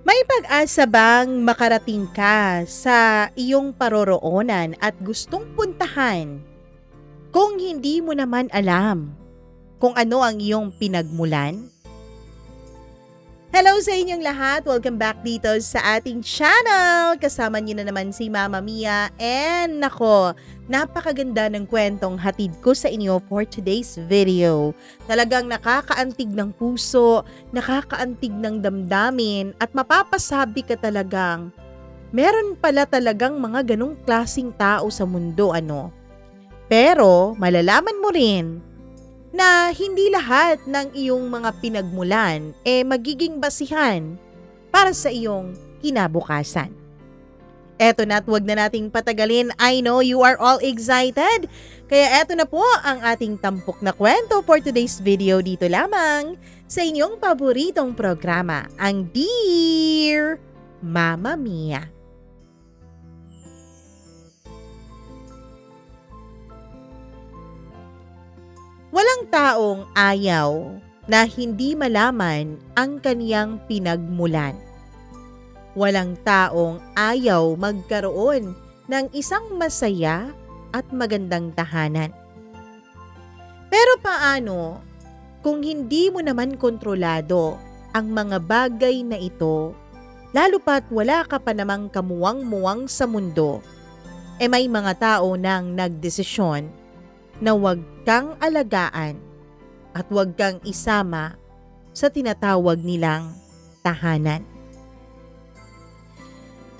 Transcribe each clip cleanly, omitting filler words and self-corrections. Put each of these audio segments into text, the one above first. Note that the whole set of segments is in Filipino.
May pag-asa bang makarating ka sa iyong paroroonan at gustong puntahan kung hindi mo naman alam kung ano ang iyong pinagmulan? Hello sa inyong lahat! Welcome back dito sa ating channel! Kasama niyo na naman si Mama Mia and nako, napakaganda ng kwentong hatid ko sa inyo for today's video. Talagang nakakaantig ng puso, nakakaantig ng damdamin at mapapasabi ka talagang meron pala talagang mga ganong klasing tao sa mundo ano. Pero malalaman mo rin na hindi lahat ng iyong mga pinagmulan magiging basihan para sa iyong kinabukasan. Eto na at huwag na nating patagalin. I know you are all excited. Kaya eto na po ang ating tampok na kwento for today's video dito lamang sa inyong paboritong programa, ang Dear Mama Mia. Walang taong ayaw na hindi malaman ang kaniyang pinagmulan. Walang taong ayaw magkaroon ng isang masaya at magandang tahanan. Pero paano kung hindi mo naman kontrolado ang mga bagay na ito, lalo pat wala ka pa namang kamuwang-muwang sa mundo, may mga tao nang nagdesisyon na huwag kang alagaan at huwag kang isama sa tinatawag nilang tahanan.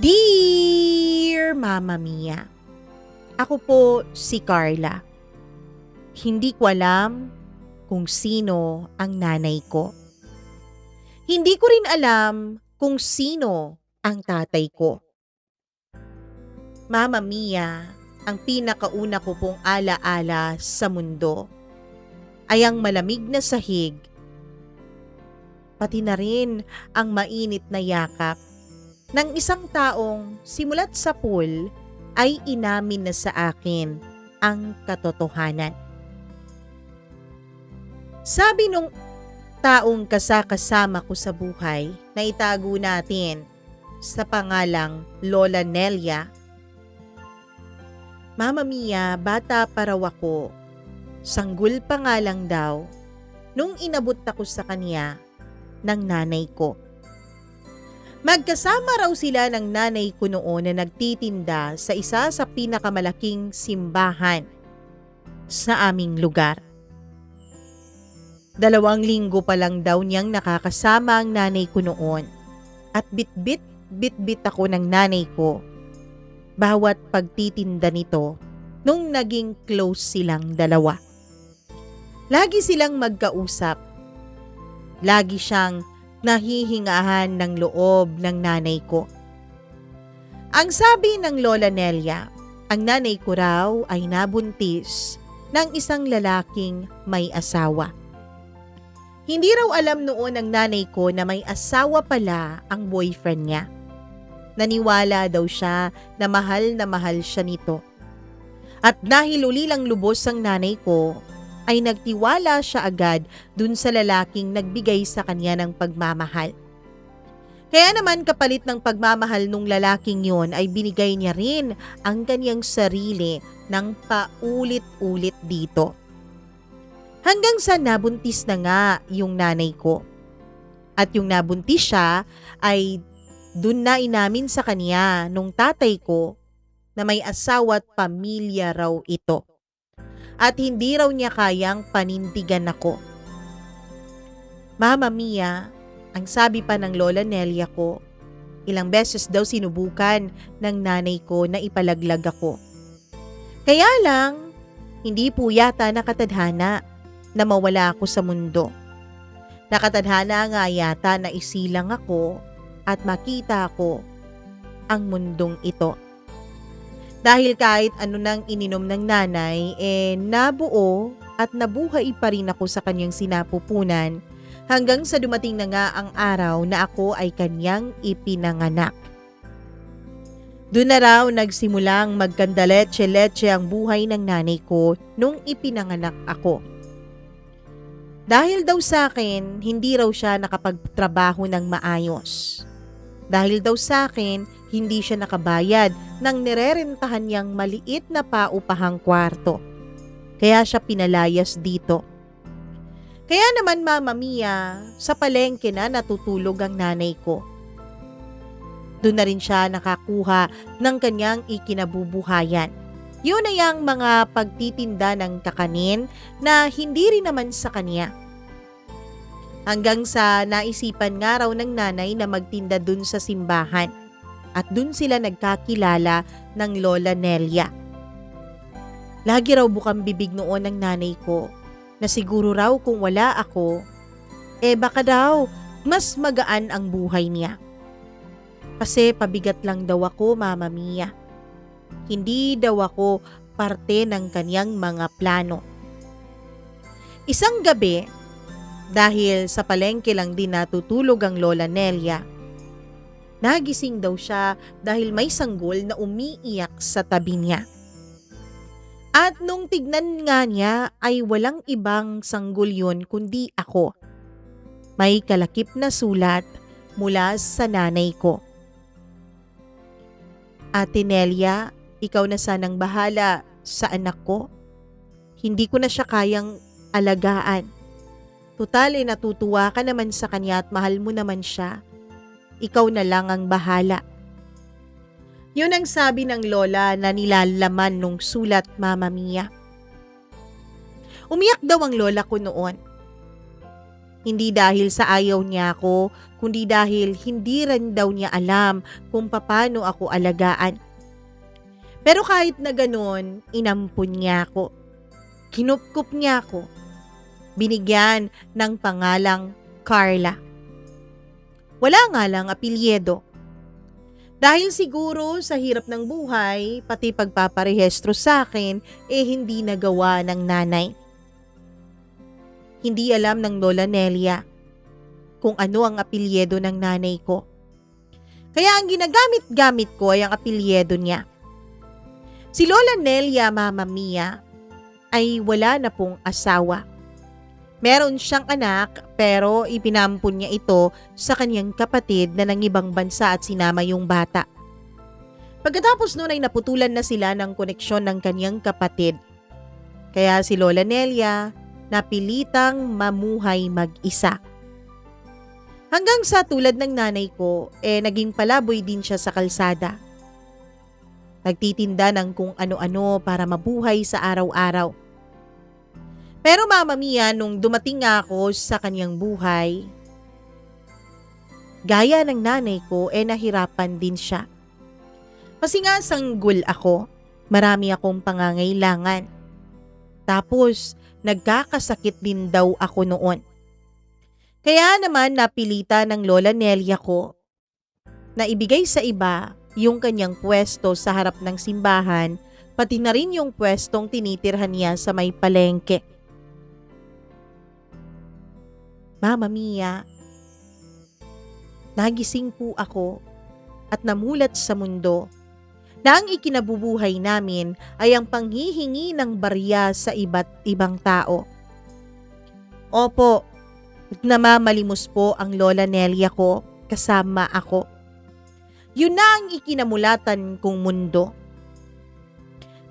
Dear Mama Mia, ako po si Carla. Hindi ko alam kung sino ang nanay ko. Hindi ko rin alam kung sino ang tatay ko. Mama Mia, ang pinakauna ko pong alaala sa mundo ay ang malamig na sahig, pati na rin ang mainit na yakap ng isang taong simulat sa pool ay inamin na sa akin ang katotohanan. Sabi nung taong kasakasama ko sa buhay na itago natin sa pangalang Lola Nelia, Mama Mia, bata pa raw ako. Sanggol pa nga lang daw nung inabot ako sa kanya ng nanay ko. Magkasama raw sila ng nanay ko noon na nagtitinda sa isa sa pinakamalaking simbahan sa aming lugar. 2 linggo pa lang daw niyang nakakasama ang nanay ko noon at bitbit ako ng nanay ko bawat pagtitinda nito nung naging close silang dalawa. Lagi silang magkausap. Lagi siyang nahihingahan ng loob ng nanay ko. Ang sabi ng Lola Nelia, ang nanay ko raw ay nabuntis ng isang lalaking may asawa. Hindi raw alam noon ng nanay ko na may asawa pala ang boyfriend niya. Naniwala daw siya na mahal siya nito. At dahil ulilang lubos ang nanay ko, ay nagtiwala siya agad dun sa lalaking nagbigay sa kanya ng pagmamahal. Kaya naman kapalit ng pagmamahal nung lalaking yon ay binigay niya rin ang kanyang sarili ng paulit-ulit dito. Hanggang sa nabuntis na nga yung nanay ko. At yung nabuntis siya ay dun na inamin sa kanya nung tatay ko na may asawa at pamilya raw ito. At hindi raw niya kayang panindigan ako. Mama Mia, ang sabi pa ng Lola Nelia ko, ilang beses daw sinubukan ng nanay ko na ipalaglag ako. Kaya lang, hindi po yata nakatadhana na mawala ako sa mundo. Nakatadhana nga yata na isilang ako at makita ko ang mundong ito. Dahil kahit ano nang ininom ng nanay, nabuo at nabuhay pa rin ako sa kanyang sinapupunan hanggang sa dumating na nga ang araw na ako ay kanyang ipinanganak. Doon na raw nagsimulang magkandaletse-letse ang buhay ng nanay ko nung ipinanganak ako. Dahil daw sa akin, hindi raw siya nakapagtrabaho ng maayos. Dahil daw sa akin, hindi siya nakabayad ng nirerentahan niyang maliit na paupahang kwarto. Kaya siya pinalayas dito. Kaya naman Mama Mia, sa palengke na natutulog ang nanay ko. Doon na rin siya nakakuha ng kanyang ikinabubuhayan. Yun ay ang mga pagtitinda ng kakanin na hindi rin naman sa kanya. Hanggang sa naisipan nga raw ng nanay na magtinda dun sa simbahan. At dun sila nagkakilala ng Lola Nelia. Lagi raw bukang bibig noon ng nanay ko na siguro raw kung wala ako, baka daw mas magaan ang buhay niya. Kasi pabigat lang daw ako, Mama Mia. Hindi daw ako parte ng kanyang mga plano. Isang gabi, dahil sa palengke lang din natutulog ang Lola Nelia, nagising daw siya dahil may sanggol na umiiyak sa tabi niya. At nung tignan nga niya ay walang ibang sanggol yun kundi ako. May kalakip na sulat mula sa nanay ko. Ate Nelia, ikaw na sanang bahala sa anak ko. Hindi ko na siya kayang alagaan. Tutal natutuwa ka naman sa kanya at mahal mo naman siya. Ikaw na lang ang bahala. Yun ang sabi ng lola na nilalaman nung sulat, Mama Mia. Umiyak daw ang lola ko noon. Hindi dahil sa ayaw niya ako, kundi dahil hindi rin daw niya alam kung paano ako alagaan. Pero kahit na ganon, inampun niya ako. Kinupkup niya ako. Binigyan ng pangalang Carla. Wala nga lang apelyido. Dahil siguro sa hirap ng buhay, pati pagpaparehistro sa akin, hindi nagawa ng nanay. Hindi alam ng Lola Nelia kung ano ang apelyido ng nanay ko. Kaya ang ginagamit-gamit ko ay ang apelyido niya. Si Lola Nelia, Mama Mia, ay wala na pong asawa. Meron siyang anak pero ipinampun niya ito sa kanyang kapatid na ng ibang bansa at sinama yung bata. Pagkatapos noon ay naputulan na sila ng koneksyon ng kanyang kapatid. Kaya si Lola Nelia napilitang mamuhay mag-isa. Hanggang sa tulad ng nanay ko, naging palaboy din siya sa kalsada. Nagtitinda ng kung ano-ano para mabuhay sa araw-araw. Pero Mama Mia, nung dumating nga ako sa kanyang buhay, gaya ng nanay ko, nahirapan din siya. Kasi nga sanggol ako, marami akong pangangailangan. Tapos, nagkakasakit din daw ako noon. Kaya naman napilitan ng Lola Nelia ko na ibigay sa iba yung kanyang pwesto sa harap ng simbahan, pati na rin yung pwestong tinitirhan niya sa may palengke. Mama Mia, nagising po ako at namulat sa mundo na ang ikinabubuhay namin ay ang panghihingi ng barya sa iba't ibang tao. Opo, namamalimos po ang Lola Nelia ko kasama ako. Yun na ang ikinamulatan kong mundo.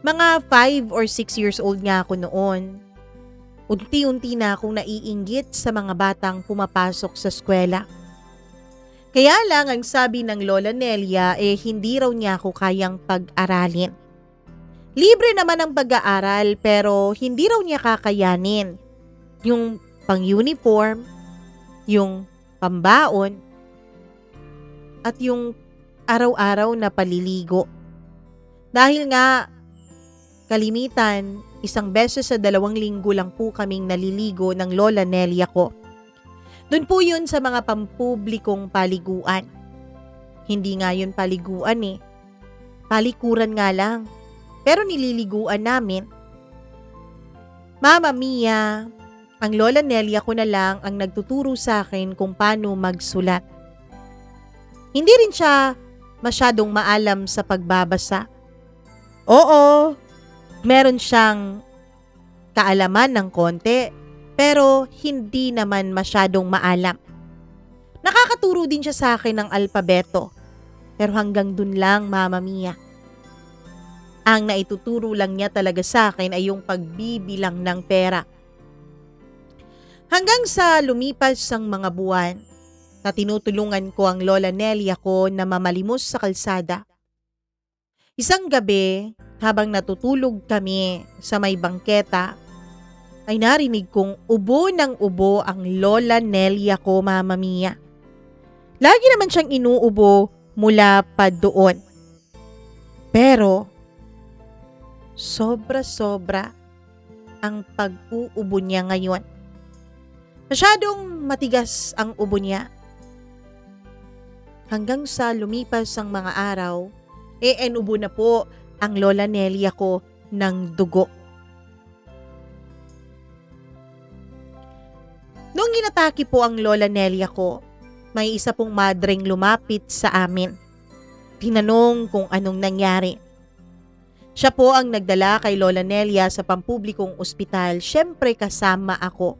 Mga 5 or 6 years old nga ako noon. Unti-unti na akong naiinggit sa mga batang pumapasok sa eskwela. Kaya lang ang sabi ng Lola Nelia hindi raw niya ako kayang pag-aralin. Libre naman ang pag-aaral pero hindi raw niya kakayanin. Yung pang-uniform, yung pambaon, at yung araw-araw na paliligo. Dahil nga kalimitan, 1 beses sa 2 linggo lang po kaming naliligo ng Lola Nelia ko. Doon po yun sa mga pampublikong paliguan. Hindi nga yun paliguan Palikuran nga lang. Pero nililiguan namin. Mama Mia, ang Lola Nelia ko na lang ang nagtuturo sa akin kung paano magsulat. Hindi rin siya masyadong maalam sa pagbabasa. Oo, meron siyang kaalaman ng konti pero hindi naman masyadong maalam. Nakakaturo din siya sa akin ng alpabeto. Pero hanggang dun lang, Mama Mia. Ang naituturo lang niya talaga sa akin ay yung pagbibilang ng pera. Hanggang sa lumipas ang mga buwan na tinutulungan ko ang Lola Nelia ko na mamalimos sa kalsada. Isang gabi, habang natutulog kami sa may bangketa, ay narinig kong ubo ng ubo ang Lola Nelia ko, Mama Mia. Lagi naman siyang inuubo mula pa doon. Pero, sobra-sobra ang pag-uubo niya ngayon. Masyadong matigas ang ubo niya. Hanggang sa lumipas ang mga araw, enubo na po ang Lola Nelia ko ng dugo. Noong ginatake po ang Lola Nelia ko, may isa pong madreng lumapit sa amin. Tinanong kung anong nangyari. Siya po ang nagdala kay Lola Nelia sa pampublikong ospital, syempre kasama ako.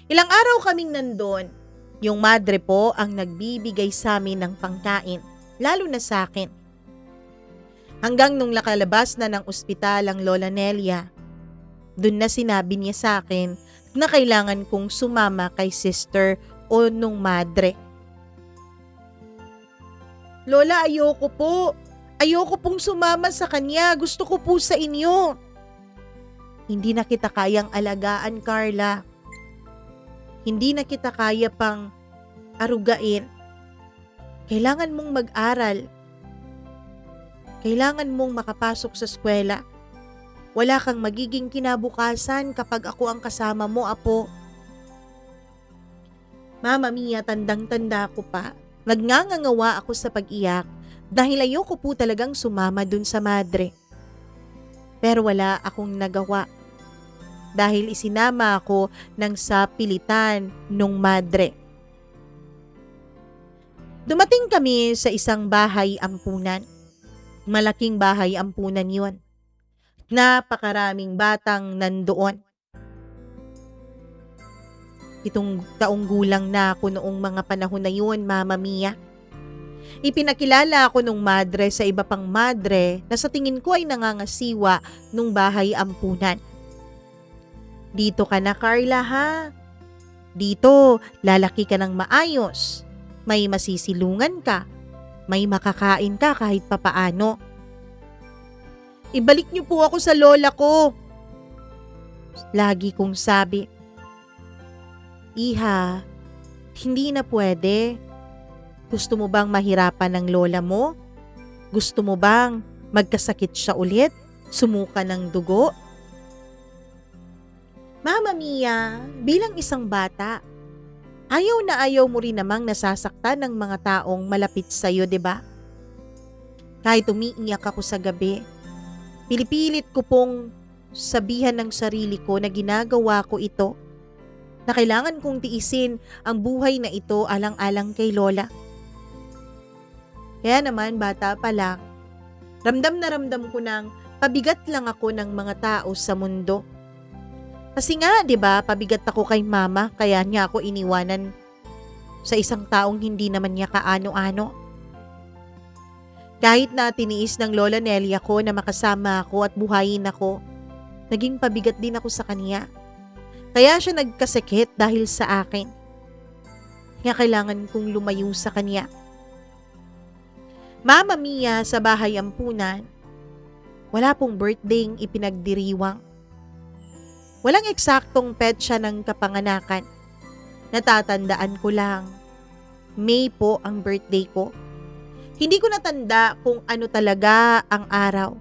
Ilang araw kaming nandun. Yung madre po ang nagbibigay sa amin ng pangkain, lalo na sa akin. Hanggang nung nakalabas na ng ospital ang Lola Nelia, dun na sinabi niya sa akin na kailangan kong sumama kay sister o nung madre. Lola, ayoko po. Ayoko pong sumama sa kanya. Gusto ko po sa inyo. Hindi na kita kayang alagaan, Carla. Hindi na kita kaya pang arugain. Kailangan mong mag-aral. Kailangan mong makapasok sa eskwela. Wala kang magiging kinabukasan kapag ako ang kasama mo, apo. Mama Mia, tandang-tanda ko pa. Nagngangangawa ako sa pag-iyak dahil ayoko po talagang sumama dun sa madre. Pero wala akong nagawa dahil isinama ako ng sapilitan nung madre. Dumating kami sa isang bahay ampunan. Malaking bahay ampunan yun. Napakaraming batang nandoon. 7 taong gulang na ako noong mga panahon na yun, Mama Mia. Ipinakilala ako nung madre sa iba pang madre na sa tingin ko ay nangangasiwa nung bahay ampunan. Dito ka na, Carla, ha? Dito, lalaki ka ng maayos. May masisilungan ka. May makakain ka kahit papaano. Ibalik niyo po ako sa lola ko. Lagi kong sabi. Iha, hindi na pwede. Gusto mo bang mahirapan ng lola mo? Gusto mo bang magkasakit siya ulit? Sumuka ng dugo? Mama Mia, bilang isang bata, ayaw na ayaw mo rin namang nasasaktan ng mga taong malapit sa'yo, diba? Kahit umiiyak ako sa gabi, pilipilit ko pong sabihan ng sarili ko na ginagawa ko ito, na kailangan kong tiisin ang buhay na ito alang-alang kay Lola. Kaya naman, bata pa lang, ramdam na ramdam ko nang pabigat lang ako ng mga tao sa mundo. Kasi nga, 'di ba, pabigat ako kay mama, kaya niya ako iniwanan sa isang taong hindi naman niya kaano-ano. Kahit na tiniis ng Lola Nelia ko na makasama ako at buhayin ako, naging pabigat din ako sa kanya. Kaya siya nagkasakit dahil sa akin. Kaya kailangan kong lumayo sa kanya. Mama Mia, sa bahay ampunan, wala pong birthday ipinagdiriwang. Walang eksaktong petsa ng kapanganakan. Natatandaan ko lang, May po ang birthday ko. Hindi ko natanda kung ano talaga ang araw.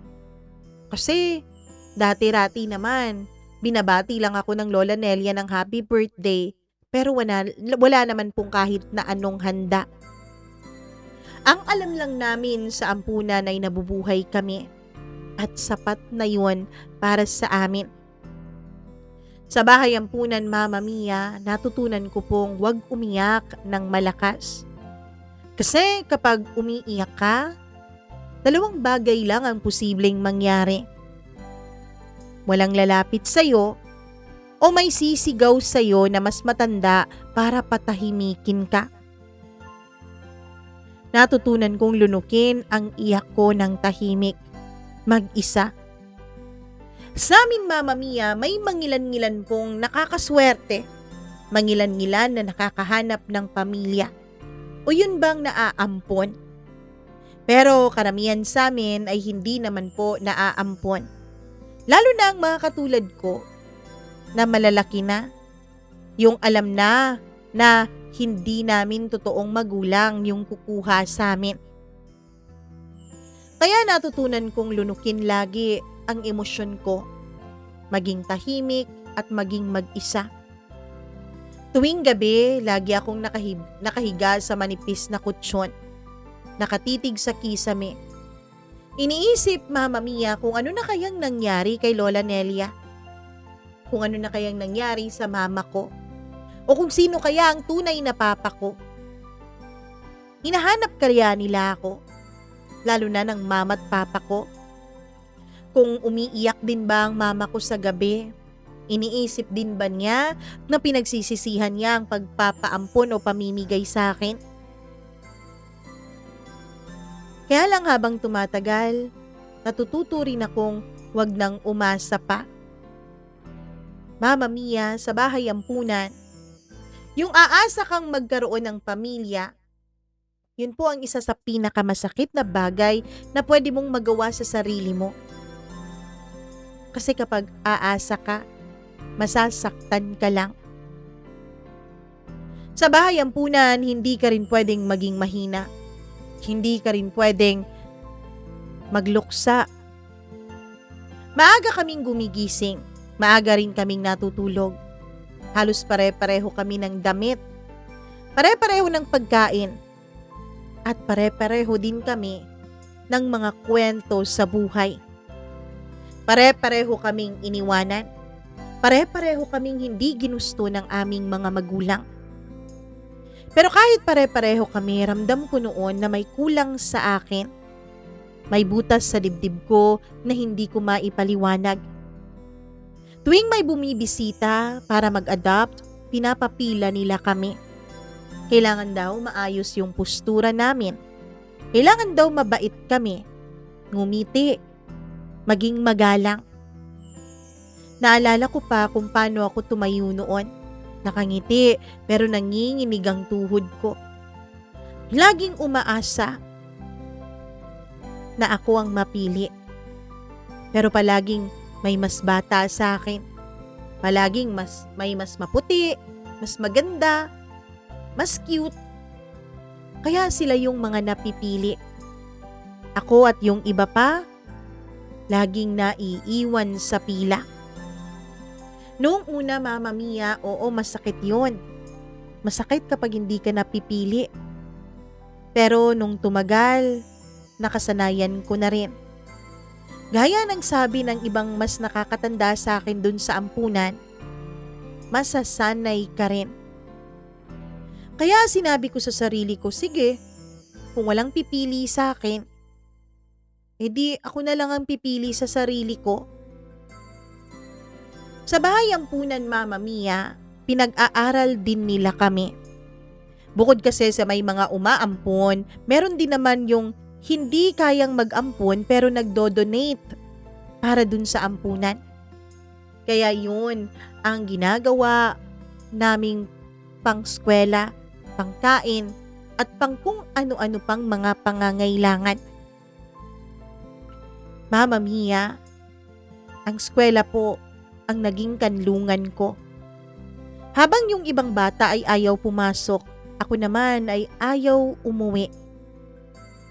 Kasi dati-rati naman, binabati lang ako ng Lola Nelia ng happy birthday, pero wala naman pong kahit na anong handa. Ang alam lang namin sa ampunan ay nabubuhay kami at sapat na yun para sa amin. Sa bahay ampunan, Mama Mia, natutunan ko pong huwag umiyak ng malakas. Kasi kapag umiiyak ka, 2 bagay lang ang posibleng mangyari. Walang lalapit sa'yo o may sisigaw sa'yo na mas matanda para patahimikin ka. Natutunan kong lunukin ang iyak ko ng tahimik, mag-isa. Sa amin, Mama Mia, may mangilan-ngilan pong nakakaswerte, mangilan-ngilan na nakakahanap ng pamilya. O yun bang naaampon? Pero karamihan sa amin ay hindi naman po naaampon. Lalo na ang mga katulad ko na malalaki na, yung alam na hindi namin totoong magulang yung kukuha sa amin. Kaya natutunan kong lunukin lagi ang emosyon ko, maging tahimik at maging mag-isa. Tuwing gabi, lagi akong nakahiga sa manipis na kutsyon, nakatitig sa kisame. Iniisip, Mama Mia, kung ano na kayang nangyari kay Lola Nelia. Kung ano na kayang nangyari sa mama ko. O kung sino kaya ang tunay na papa ko. Hinahanap kaya nila ako, lalo na ng mama at papa ko. Kung umiiyak din ba ang mama ko sa gabi, iniisip din ba niya na pinagsisisihan niya ang pagpapaampon o pamimigay sa akin? Kaya lang habang tumatagal, natututo rin akong wag nang umasa pa. Mama Mia, sa bahay ampunan, yung aasa kang magkaroon ng pamilya, yun po ang isa sa pinakamasakit na bagay na pwede mong magawa sa sarili mo. Kasi kapag aasa ka, masasaktan ka lang. Sa bahay ampunan, hindi ka rin pwedeng maging mahina. Hindi ka rin pwedeng magluksa. Maaga kaming gumigising, maaga rin kaming natutulog. Halos pare-pareho kami ng damit, pare-pareho ng pagkain, at pare-pareho din kami ng mga kwento sa buhay. Pare-pareho kaming iniwanan, pare-pareho kaming hindi ginusto ng aming mga magulang. Pero kahit pare-pareho kami, ramdam ko noon na may kulang sa akin. May butas sa dibdib ko na hindi ko maipaliwanag. Tuwing may bumibisita para mag-adopt, pinapapila nila kami. Kailangan daw maayos yung postura namin. Kailangan daw mabait kami, ngumiti, maging magalang. Naalala ko pa kung paano ako tumayo noon. Nakangiti pero nanginginig ang tuhod ko. Laging umaasa na ako ang mapili. Pero palaging may mas bata sa akin. Palaging may mas maputi, mas maganda, mas cute. Kaya sila yung mga napipili. Ako at yung iba pa, laging naiiwan sa pila. Noong una, Mama Mia, oo, masakit yun. Masakit kapag hindi ka napipili. Pero nung tumagal, nakasanayan ko na rin. Gaya ng sabi ng ibang mas nakakatanda sa akin dun sa ampunan, masasanay ka rin. Kaya sinabi ko sa sarili ko, sige, kung walang pipili sa akin, edi ako na lang ang pipili sa sarili ko. Sa bahay ampunan, Mama Mia, pinag-aaral din nila kami. Bukod kasi sa may mga umaampon, meron din naman yung hindi kayang mag-ampon pero nagdo-donate para dun sa ampunan. Kaya yun ang ginagawa naming pang-skwela, pangkain, at pang kung ano-ano pang mga pangangailangan. Mama Mia, ang skwela po ang naging kanlungan ko. Habang yung ibang bata ay ayaw pumasok, ako naman ay ayaw umuwi.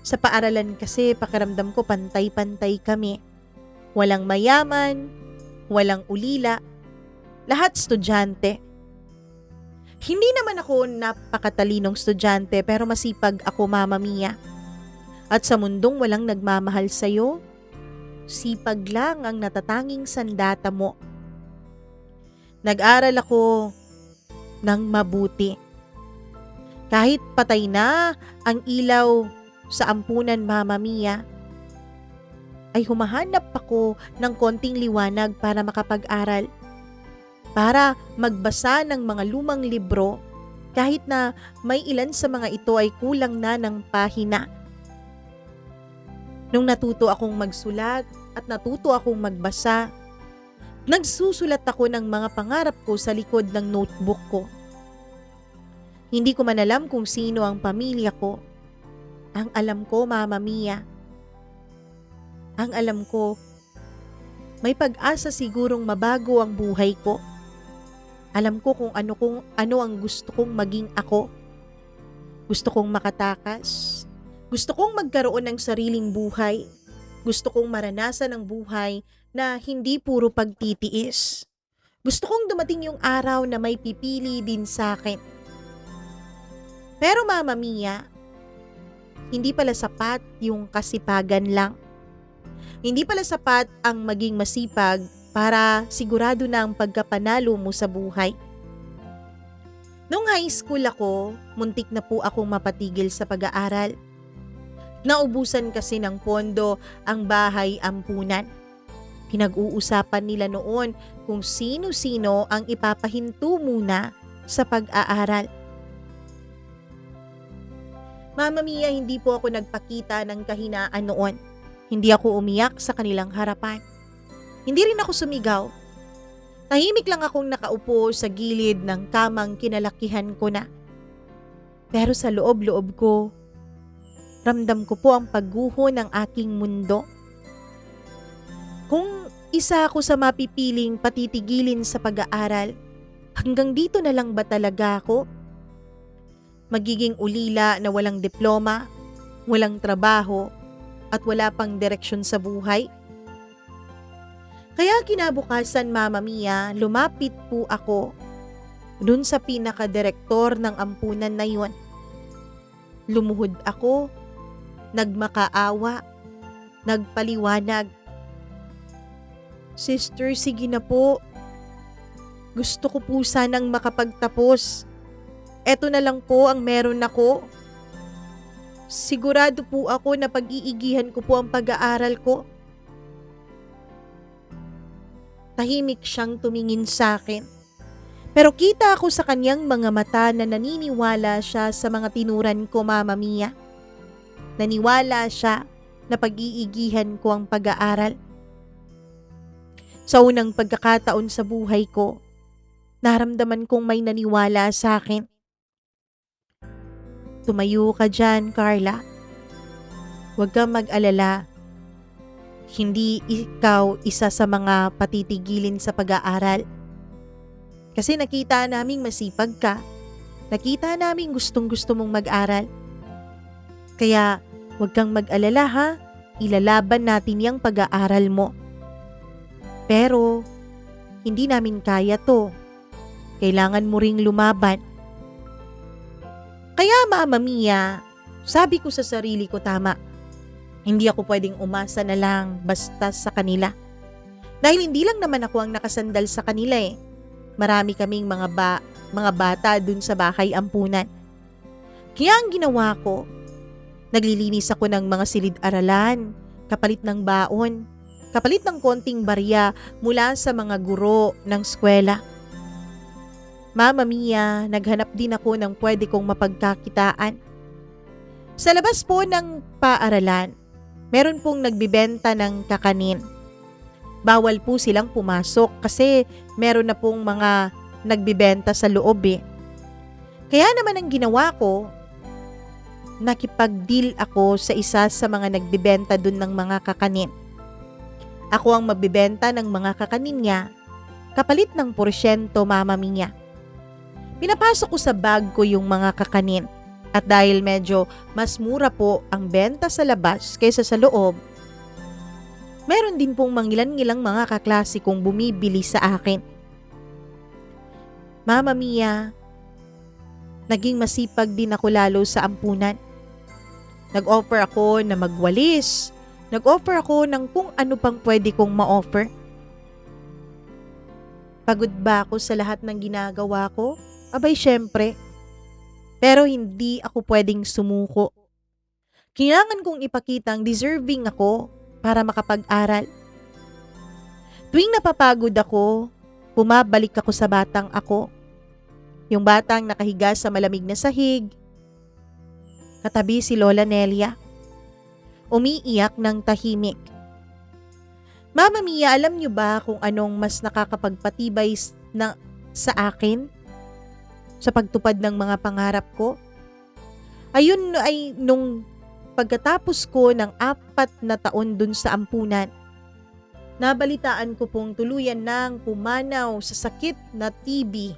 Sa paaralan kasi pakiramdam ko pantay-pantay kami. Walang mayaman, walang ulila, lahat estudyante. Hindi naman ako napakatalinong estudyante pero masipag ako, Mama Mia. At sa mundong walang nagmamahal sa'yo, sipag lang ang natatanging sandata mo. Nag-aral ako ng mabuti. Kahit patay na ang ilaw sa ampunan, Mama Mia, ay humahanap ako ng konting liwanag para makapag-aral. Para magbasa ng mga lumang libro kahit na may ilan sa mga ito ay kulang na ng pahina. Nung natuto akong magsulat at natuto akong magbasa, nagsusulat ako ng mga pangarap ko sa likod ng notebook ko. Hindi ko man alam kung sino ang pamilya ko. Ang alam ko, Mama Mia. Ang alam ko, may pag-asa sigurong mabago ang buhay ko. Alam ko kung ano ang gusto kong maging ako. Gusto kong makatakas. Gusto kong magkaroon ng sariling buhay. Gusto kong maranasan ang buhay na hindi puro pagtitiis. Gusto kong dumating yung araw na may pipili din sa akin. Pero Mama Mia, hindi pala sapat yung kasipagan lang. Hindi pala sapat ang maging masipag para sigurado na ang pagkapanalo mo sa buhay. Nung high school ako, muntik na po akong mapatigil sa pag-aaral. Naubusan kasi ng pondo ang bahay ampunan. Pinag-uusapan nila noon kung sino-sino ang ipapahinto muna sa pag-aaral. Mama Mia, hindi po ako nagpakita ng kahinaan noon. Hindi ako umiyak sa kanilang harapan. Hindi rin ako sumigaw. Tahimik lang akong nakaupo sa gilid ng kamang kinalakihan ko na. Pero sa loob-loob ko, ramdam ko po ang pagguho ng aking mundo. Kung isa ako sa mapipiling patitigilin sa pag-aaral, hanggang dito na lang ba talaga ako? Magiging ulila na walang diploma, walang trabaho, at wala pang direksyon sa buhay? Kaya kinabukasan, Mama Mia, lumapit po ako dun sa pinakadirektor ng ampunan na yun. Lumuhod ako, nagmakaawa, nagpaliwanag. Sister, sige na po. Gusto ko po sanang makapagtapos. Eto na lang po ang meron ako. Sigurado po ako na pag-iigihan ko po ang pag-aaral ko. Tahimik siyang tumingin sa akin. Pero kita ako sa kanyang mga mata na naniniwala siya sa mga tinuran ko, Mama Mia. Naniwala siya na pag-iigihan ko ang pag-aaral. Sa unang pagkakataon sa buhay ko, naramdaman kong may naniwala sa akin. Tumayo ka dyan, Carla. Huwag kang mag-alala. Hindi ikaw isa sa mga patitigilin sa pag-aaral. Kasi nakita naming masipag ka. Nakita naming gustong-gusto mong mag-aral. Kaya huwag kang mag-alala ha. Ilalaban natin yung pag-aaral mo. Pero hindi namin kaya to. Kailangan mo ring lumaban. Kaya Mama Mia, sabi ko sa sarili ko tama. Hindi ako pwedeng umasa na lang basta sa kanila. Dahil hindi lang naman ako ang nakasandal sa kanila eh. Marami kaming mga bata dun sa bahay ampunan. Kaya ang ginawa ko, naglilinis ako ng mga silid-aralan, kapalit ng baon, kapalit ng konting barya mula sa mga guro ng eskwela. Mama Mia, naghanap din ako ng pwede kong mapagkakitaan. Sa labas po ng paaralan, meron pong nagbibenta ng kakanin. Bawal po silang pumasok kasi meron na pong mga nagbibenta sa loob eh. Kaya naman ang ginawa ko, nakipag-deal ako sa isa sa mga nagbibenta dun ng mga kakanin. Ako ang magbibenta ng mga kakanin niya, kapalit ng porsyento, Mama Mia. Pinapasok ko sa bag ko yung mga kakanin at dahil medyo mas mura po ang benta sa labas kaysa sa loob, meron din pong mangilan-ngilang mga kaklase kong bumibili sa akin. Mama Mia, naging masipag din ako lalo sa ampunan. Nag-offer ako na magwalis, nag-offer ako ng kung ano pang pwede kong ma-offer. Pagod ba ako sa lahat ng ginagawa ko? Abay syempre. Pero hindi ako pwedeng sumuko. Kailangan kong ipakita ang deserving ako para makapag-aral. Tuwing napapagod ako, bumabalik ako sa batang ako. Yung batang nakahiga sa malamig na sahig. Katabi si Lola Nelia. Umiiyak ng tahimik. Mama Mia, alam niyo ba kung anong mas nakakapagpatibay sa akin? Sa pagtupad ng mga pangarap ko? Ayun ay nung pagkatapos ko ng 4 na taon dun sa ampunan. Nabalitaan ko pong tuluyan nang pumanaw sa sakit na TB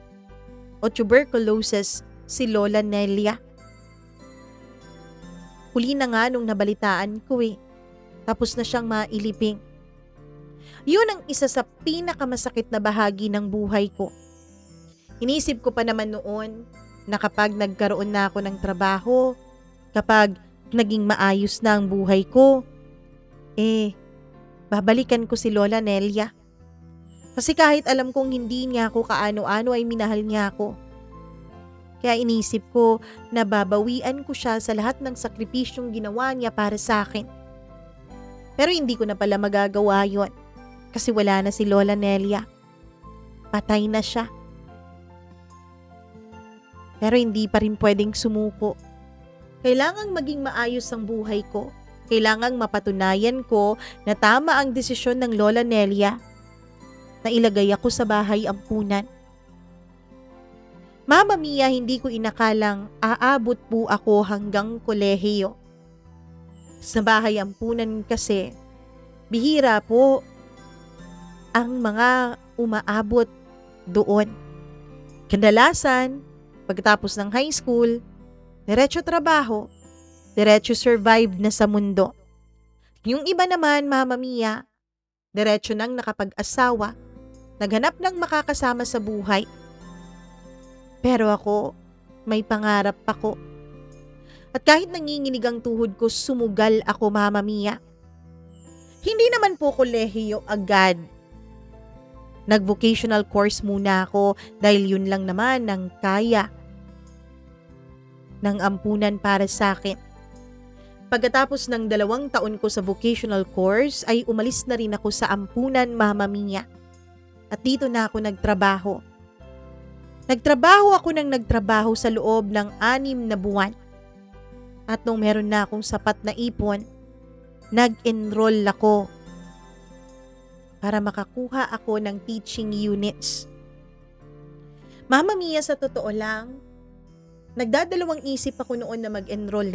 o tuberculosis si Lola Nelia. Huli na nga nung nabalitaan ko Tapos na siyang mailibing. Yun ang isa sa pinakamasakit na bahagi ng buhay ko. Inisip ko pa naman noon na kapag nagkaroon na ako ng trabaho, kapag naging maayos na ang buhay ko, babalikan ko si Lola Nelia. Kasi kahit alam kong hindi niya ako kaano-ano ay minahal niya ako. Kaya inisip ko na babawian ko siya sa lahat ng sakripisyong ginawa niya para sa akin. Pero hindi ko na pala magagawa yon kasi wala na si Lola Nelia. Patay na siya. Pero hindi pa rin pwedeng sumuko. Kailangang maging maayos ang buhay ko. Kailangang mapatunayan ko na tama ang desisyon ng Lola Nelia na ilagay ako sa bahay ampunan. Mama Mia, hindi ko inakalang aabot po ako hanggang kolehiyo. Sa bahay ampunan kasi, bihira po ang mga umaabot doon. Kadalasan, pagkatapos ng high school, diretso trabaho, diretso survive na sa mundo. Yung iba naman, Mama Mia, diretso nang nakapag-asawa, naghanap ng makakasama sa buhay. Pero ako, may pangarap ako. At kahit nanginginig ang tuhod ko, sumugal ako, Mama Mia. Hindi naman po kolehiyo agad. Nag-vocational course muna ako dahil yun lang naman ang kaya ng ampunan para sa akin. Pagkatapos ng 2 taon ko sa vocational course ay umalis na rin ako sa ampunan, Mama Mia. At dito na ako nagtrabaho. Nagtrabaho ako sa loob ng 6 na buwan. At nung meron na akong sapat na ipon, nag-enroll ako para makakuha ako ng teaching units. Mama Mia, sa totoo lang, nagdadalawang isip ako noon na mag-enroll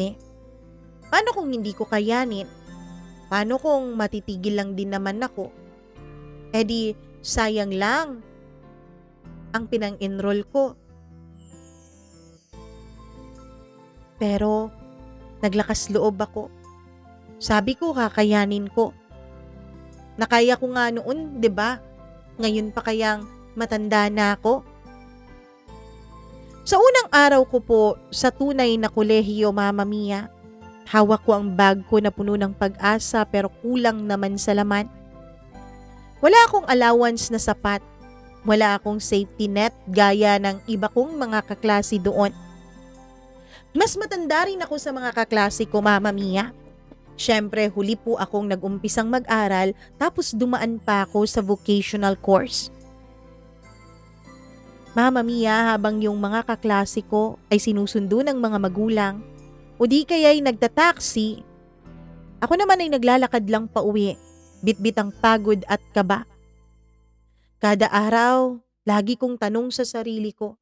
Paano kung hindi ko kayanin? Paano kung matitigil lang din naman ako? Di sayang lang ang pinang-enroll ko. Pero naglakas loob ako. Sabi ko kakayanin ko. Nakaya ko nga noon, 'di ba? Ngayon pa kayang matanda na ako? Sa unang araw ko po sa tunay na kolehiyo, Mama Mia, hawak ko ang bag ko na puno ng pag-asa pero kulang naman sa laman. Wala akong allowance na sapat. Wala akong safety net gaya ng iba kong mga kaklase doon. Mas matanda rin ako sa mga kaklase ko, Mama Mia. Siyempre, huli po akong nag-umpisang mag-aral tapos dumaan pa ako sa vocational course. Mama Mia, habang yung mga kaklase ko ay sinusundo ng mga magulang o di kaya'y nagtataksi, ako naman ay naglalakad lang pauwi, bitbit ang pagod at kaba. Kada araw, lagi kong tanong sa sarili ko,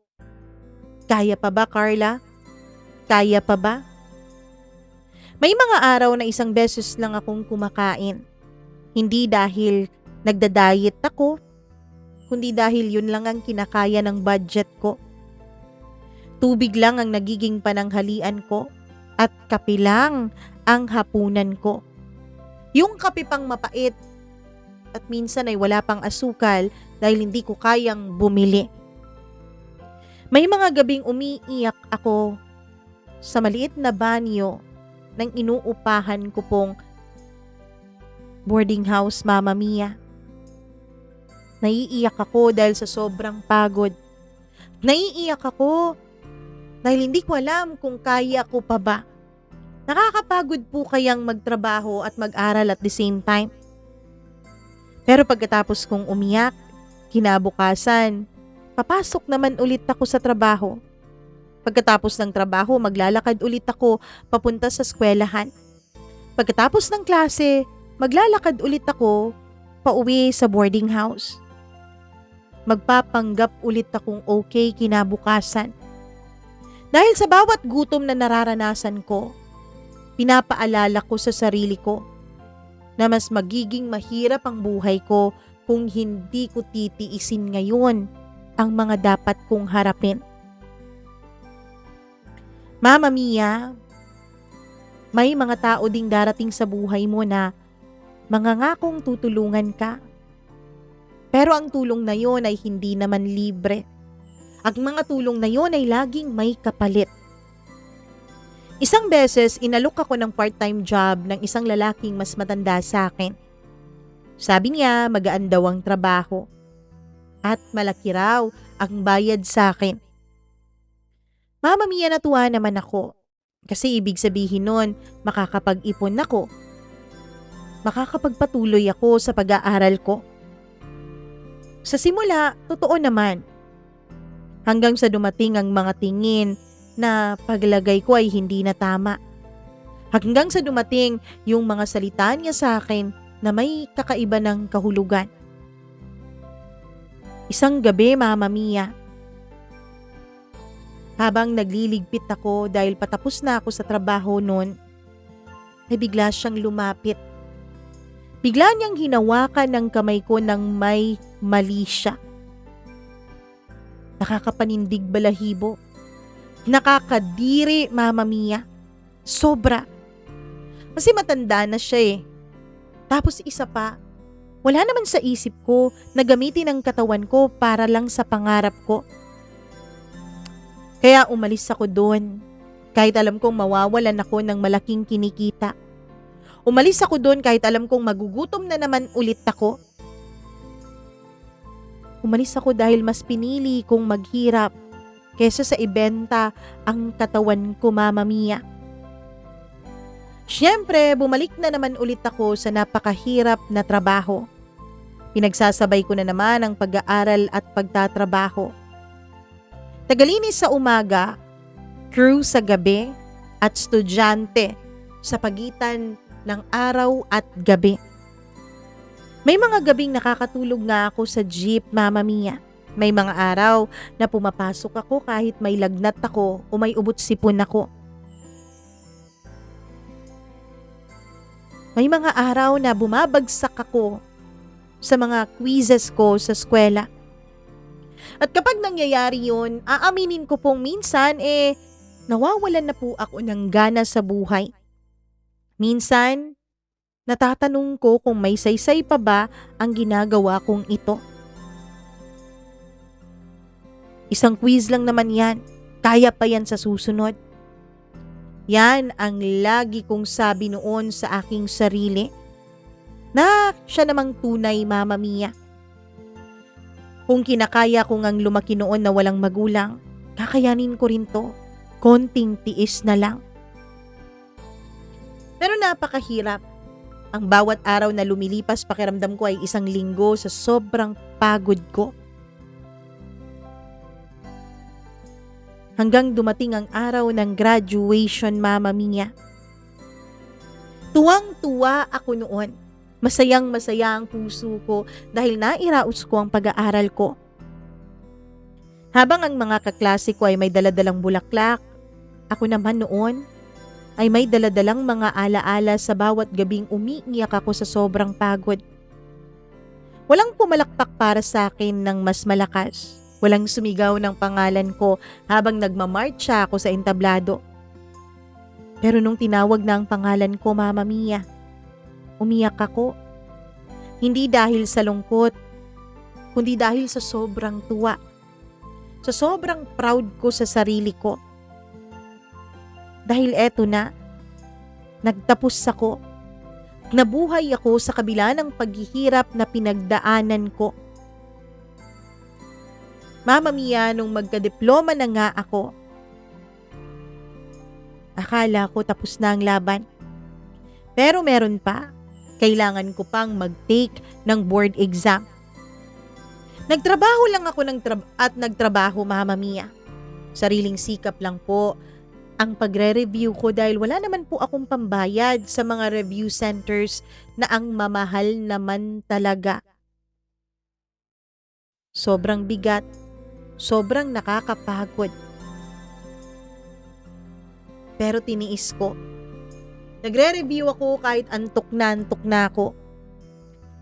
kaya pa ba, Carla? Kaya pa ba? May mga araw na 1 beses lang akong kumakain. Hindi dahil nagda-diet ako, kundi dahil yun lang ang kinakaya ng budget ko. Tubig lang ang nagiging pananghalian ko at kape lang ang hapunan ko. Yung kape pang mapait at minsan ay wala pang asukal dahil hindi ko kayang bumili. May mga gabing umiiyak ako sa maliit na banyo ng inuupahan ko pong boarding house, Mama Mia. Naiiyak ako dahil sa sobrang pagod. Naiiyak ako dahil hindi ko alam kung kaya ko pa ba. Nakakapagod po kayang magtrabaho at mag-aral at the same time. Pero pagkatapos kong umiyak, kinabukasan, papasok naman ulit ako sa trabaho. Pagkatapos ng trabaho, maglalakad ulit ako papunta sa eskwelahan. Pagkatapos ng klase, maglalakad ulit ako pauwi sa boarding house. Magpapanggap ulit akong okay kinabukasan. Dahil sa bawat gutom na nararanasan ko, pinapaalala ko sa sarili ko na mas magiging mahirap ang buhay ko kung hindi ko titiisin ngayon ang mga dapat kong harapin. Mama Mia, may mga tao ding darating sa buhay mo na mangangakong tutulungan ka. Pero ang tulong na yon ay hindi naman libre. Ang mga tulong na yon ay laging may kapalit. Isang beses, inalok ako ng part-time job ng isang lalaking mas matanda sa akin. Sabi niya, magaan daw ang trabaho. At malaki raw ang bayad sa akin. Mama Mia, natuwa naman ako. Kasi ibig sabihin nun, makakapag-ipon ako. Makakapagpatuloy ako sa pag-aaral ko. Sa simula, totoo naman. Hanggang sa dumating ang mga tingin na paglagay ko ay hindi na tama. Hanggang sa dumating yung mga salita niya sa akin na may kakaiba ng kahulugan. Isang gabi, Mama Mia, habang nagliligpit ako dahil patapos na ako sa trabaho noon, ay bigla siyang lumapit. Bigla niyang hinawakan ng kamay ko ng may mali siya. Nakakapanindig balahibo. Nakakadiri, Mama Mia. Sobra. Kasi matanda na siya eh. Tapos isa pa, wala naman sa isip ko na gamitin ang katawan ko para lang sa pangarap ko. Kaya umalis ako doon, kahit alam kong mawawalan ako ng malaking kinikita. Umalis ako doon kahit alam kong magugutom na naman ulit ako. Umalis ako dahil mas pinili kong maghirap kesa sa ibenta ang katawan ko, Mama Mia. Siyempre, bumalik na naman ulit ako sa napakahirap na trabaho. Pinagsasabay ko na naman ang pag-aaral at pagtatrabaho. Tagalinis sa umaga, crew sa gabi, at estudyante sa pagitan ng araw at gabi. May mga gabing nakakatulog nga ako sa jeep, Mama Mia. May mga araw na pumapasok ako kahit may lagnat ako o may ubot-sipon ako. May mga araw na bumabagsak ako sa mga quizzes ko sa eskwela. At kapag nangyayari yun, aaminin ko pong minsan nawawalan na po ako ng gana sa buhay. Minsan, natatanong ko kung may saysay pa ba ang ginagawa kong ito. Isang quiz lang naman yan, kaya pa yan sa susunod. Yan ang lagi kong sabi noon sa aking sarili. Na siya namang tunay, Mama Mia. Kung kinakaya ko ngang lumaki noon na walang magulang, kakayanin ko rin to. Konting tiis na lang. Pero napakahirap. Ang bawat araw na lumilipas, pakiramdam ko ay isang linggo sa sobrang pagod ko. Hanggang dumating ang araw ng graduation, Mama Mia. Tuwang-tuwa ako noon. Masayang-masaya ang puso ko dahil nairaos ko ang pag-aaral ko. Habang ang mga kaklase ko ay may daladalang bulaklak, ako naman noon ay may daladalang mga alaala sa bawat gabing umiiyak ako sa sobrang pagod. Walang pumalakpak para sa akin ng mas malakas. Walang sumigaw ng pangalan ko habang nagmamarcha ako sa entablado. Pero nung tinawag na ang pangalan ko, Mama Mia, umiyak ako. Hindi dahil sa lungkot, kundi dahil sa sobrang tuwa. Sa sobrang proud ko sa sarili ko. Dahil eto na, nagtapos ako. Nabuhay ako sa kabila ng paghihirap na pinagdaanan ko. Mama Mia, nung magka-diploma na nga ako, akala ko tapos na ang laban. Pero meron pa. Kailangan ko pang mag-take ng board exam. Nagtrabaho lang ako at nagtrabaho, Mama Mia. Sariling sikap lang po ang pagre-review ko dahil wala naman po akong pambayad sa mga review centers na ang mamahal naman talaga. Sobrang bigat, sobrang nakakapagod. Pero tiniis ko. Nagre-review ako kahit antok na ako.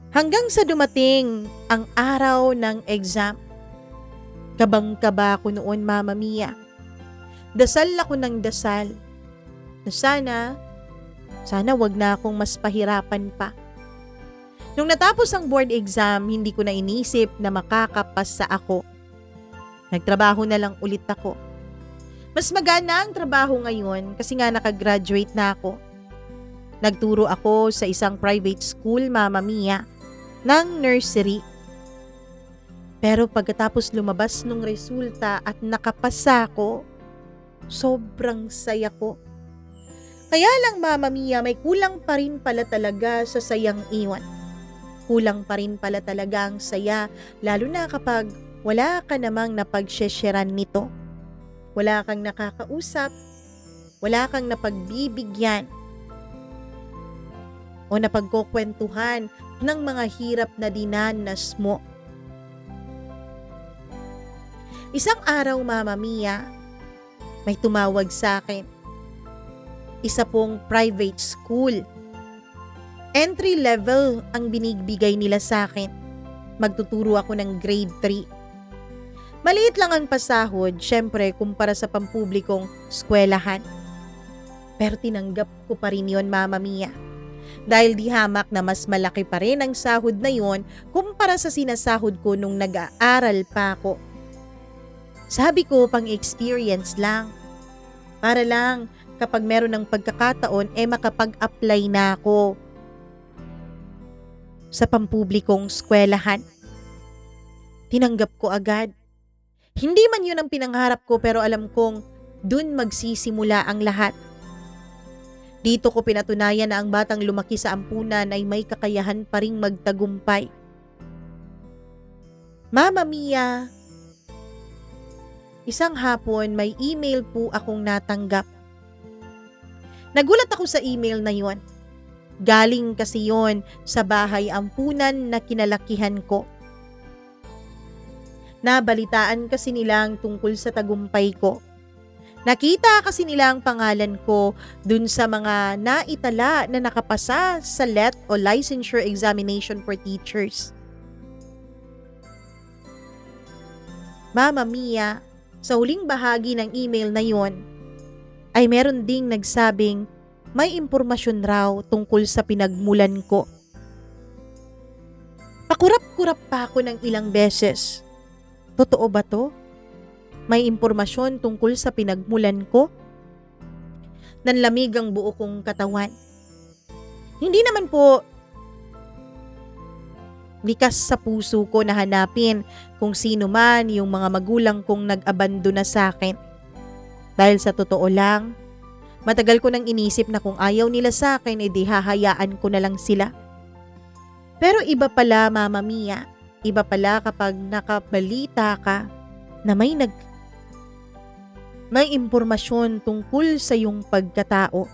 Hanggang sa dumating ang araw ng exam. Kabang-kaba ako noon, Mama Mia. Dasal ako ng dasal na sana wag na akong mas pahirapan pa. Nung natapos ang board exam, hindi ko na inisip na makakapasa ako. Nagtrabaho na lang ulit ako. Mas magana ang trabaho ngayon kasi nga nakagraduate na ako. Nagturo ako sa isang private school, Mama Mia, ng nursery. Pero pagkatapos lumabas nung resulta at nakapasa ko, sobrang saya ko. Kaya lang, Mama Mia, may kulang pa rin pala talaga sa sayang iwan. Kulang pa rin pala talaga ang saya, lalo na kapag wala ka namang napagsesyaran nito. Wala kang nakakausap, wala kang napagbibigyan o napagkukwentuhan ng mga hirap na dinanas mo. Isang araw, Mama Mia, may tumawag sa akin. Isa pong private school. Entry level ang binigbigay nila sa akin. Magtuturo ako ng grade 3. Maliit lang ang pasahod, syempre kumpara sa pampublikong eskwelahan. Pero tinanggap ko pa rin yon, Mama Mia. Dahil di hamak na mas malaki pa rin ang sahod na yon kumpara sa sinasahod ko nung nag-aaral pa ako. Sabi ko, pang experience lang. Para lang kapag meron ng pagkakataon, makapag-apply na ako sa pampublikong eskwelahan. Tinanggap ko agad. Hindi man yun ang pinangarap ko pero alam kong dun magsisimula ang lahat. Dito ko pinatunayan na ang batang lumaki sa ampunan ay may kakayahan pa ring magtagumpay. Mama Mia, isang hapon may email po akong natanggap. Nagulat ako sa email na yon. Galing kasi yon sa bahay ampunan na kinalakihan ko. Nabalitaan kasi nilang tungkol sa tagumpay ko. Nakita kasi nila ang pangalan ko dun sa mga naitala na nakapasa sa LET o Licensure Examination for Teachers. Mama Mia, sa huling bahagi ng email na yon, ay meron ding nagsabing may impormasyon raw tungkol sa pinagmulan ko. Pakurap-kurap pa ako ng ilang beses. Totoo ba to? May impormasyon tungkol sa pinagmulan ko? Nanlamig ang buo kong katawan. Hindi naman po likas sa puso ko na hanapin kung sino man yung mga magulang kong nag-abandona sa akin. Dahil sa totoo lang, matagal ko nang inisip na kung ayaw nila sa akin, edi hahayaan ko na lang sila. Pero iba pala, Mama Mia. Iba pala kapag nakabalita ka na may impormasyon tungkol sa iyong pagkatao.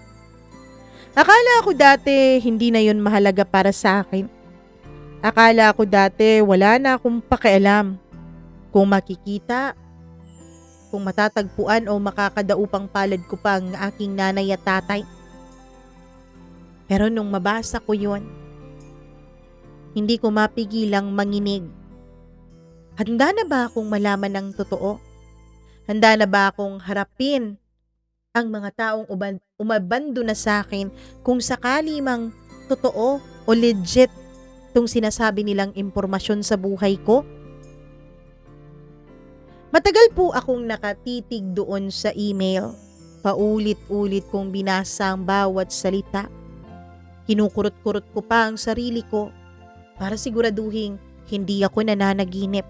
Akala ko dati hindi na yun mahalaga para sa akin. Akala ko dati wala na akong pakialam kung makikita, kung matatagpuan o makakadaupang palad ko pa ang aking nanay at tatay. Pero nung mabasa ko yun, hindi ko mapigilang manginig. Handa na ba akong malaman ng totoo? Handa na ba akong harapin ang mga taong umabando na sa akin kung sakali mang totoo o legit itong sinasabi nilang impormasyon sa buhay ko? Matagal po akong nakatitig doon sa email. Paulit-ulit kong binasa ang bawat salita. Kinukurot-kurot ko pa ang sarili ko para siguraduhin hindi ako nananaginip.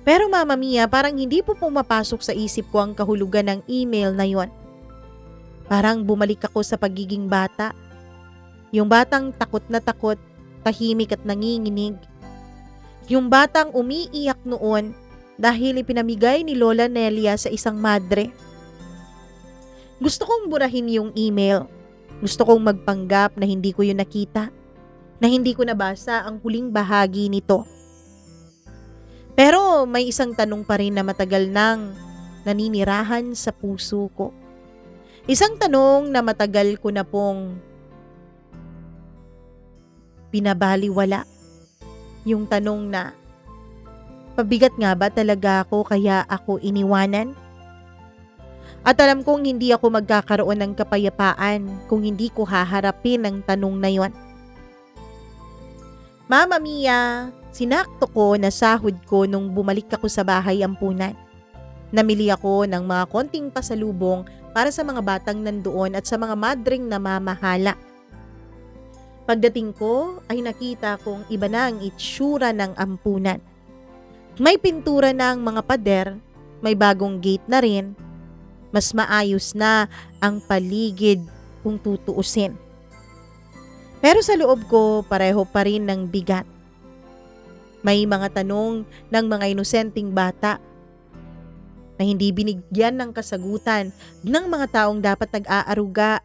Pero Mama Mia, parang hindi po pumapasok sa isip ko ang kahulugan ng email na yon. Parang bumalik ako sa pagiging bata. Yung batang takot na takot, tahimik at nanginginig. Yung batang umiiyak noon dahil ipinamigay ni Lola Nelia sa isang madre. Gusto kong burahin yung email. Gusto kong magpanggap na hindi ko yun nakita, na hindi ko nabasa ang huling bahagi nito. Pero may isang tanong pa rin na matagal nang naninirahan sa puso ko. Isang tanong na matagal ko na pong binabaliwala. Yung tanong na, pabigat nga ba talaga ako kaya ako iniwanan? At alam kong hindi ako magkakaroon ng kapayapaan kung hindi ko haharapin ang tanong na yon. Mama Mia, sinakto ko na sahod ko nung bumalik ako sa bahay ampunan. Namili ako ng mga konting pasalubong para sa mga batang nandoon at sa mga madring namamahala. Pagdating ko ay nakita kong iba na ang itsura ng ampunan. May pintura na ang mga pader, may bagong gate na rin, mas maayos na ang paligid kung tutuusin. Pero sa loob ko pareho pa rin ng bigat. May mga tanong ng mga inosenteng bata na hindi binigyan ng kasagutan ng mga taong dapat nag-aaruga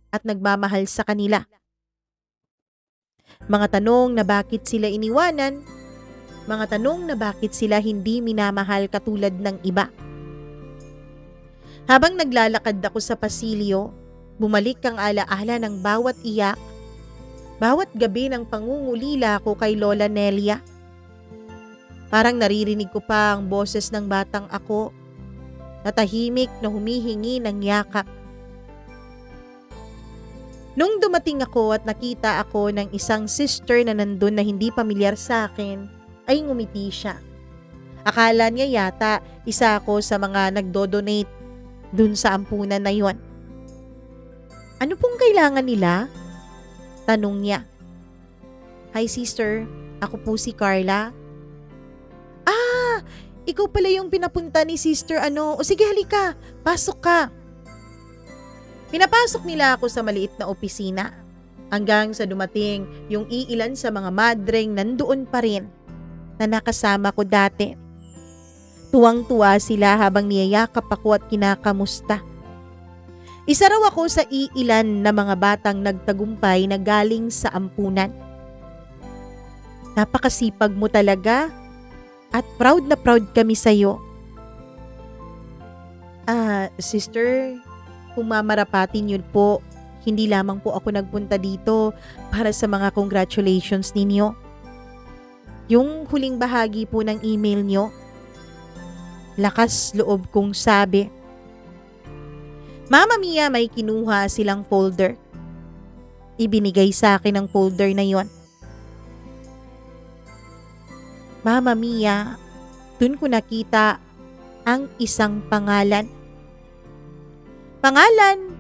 at nagmamahal sa kanila. Mga tanong na bakit sila iniwanan, mga tanong na bakit sila hindi minamahal katulad ng iba. Habang naglalakad ako sa pasilyo, bumalik ang alaala ng bawat iyak, bawat gabi ng pangungulila ko kay Lola Nelia. Parang naririnig ko pa ang boses ng batang ako na tahimik na humihingi ng yakap. Nung dumating ako at nakita ako ng isang sister na nandun na hindi pamilyar sa akin, ay ngumiti siya. Akala niya yata isa ako sa mga nagdo-donate dun sa ampunan na yon. Ano pong kailangan nila? Tanong niya. Hi sister, ako po si Carla. Ah, ikaw pala yung pinapunta ni sister O sige halika, pasok ka. Pinapasok nila ako sa maliit na opisina. Hanggang sa dumating yung iilan sa mga madreng nandoon pa rin na nakasama ko dati. Tuwang-tuwa sila habang niyayakap ako at kinakamusta. Isa raw ako sa iilan na mga batang nagtagumpay na galing sa ampunan. Napakasipag mo talaga at proud na proud kami sa'yo. Sister, kung mamarapatin yun po, hindi lamang po ako nagpunta dito para sa mga congratulations ninyo. Yung huling bahagi po ng email nyo, lakas loob kong sabi. Mama Mia, may kinuha silang folder. Ibinigay sa akin ang folder na yon. Mama Mia, dun ko nakita ang isang pangalan. Pangalan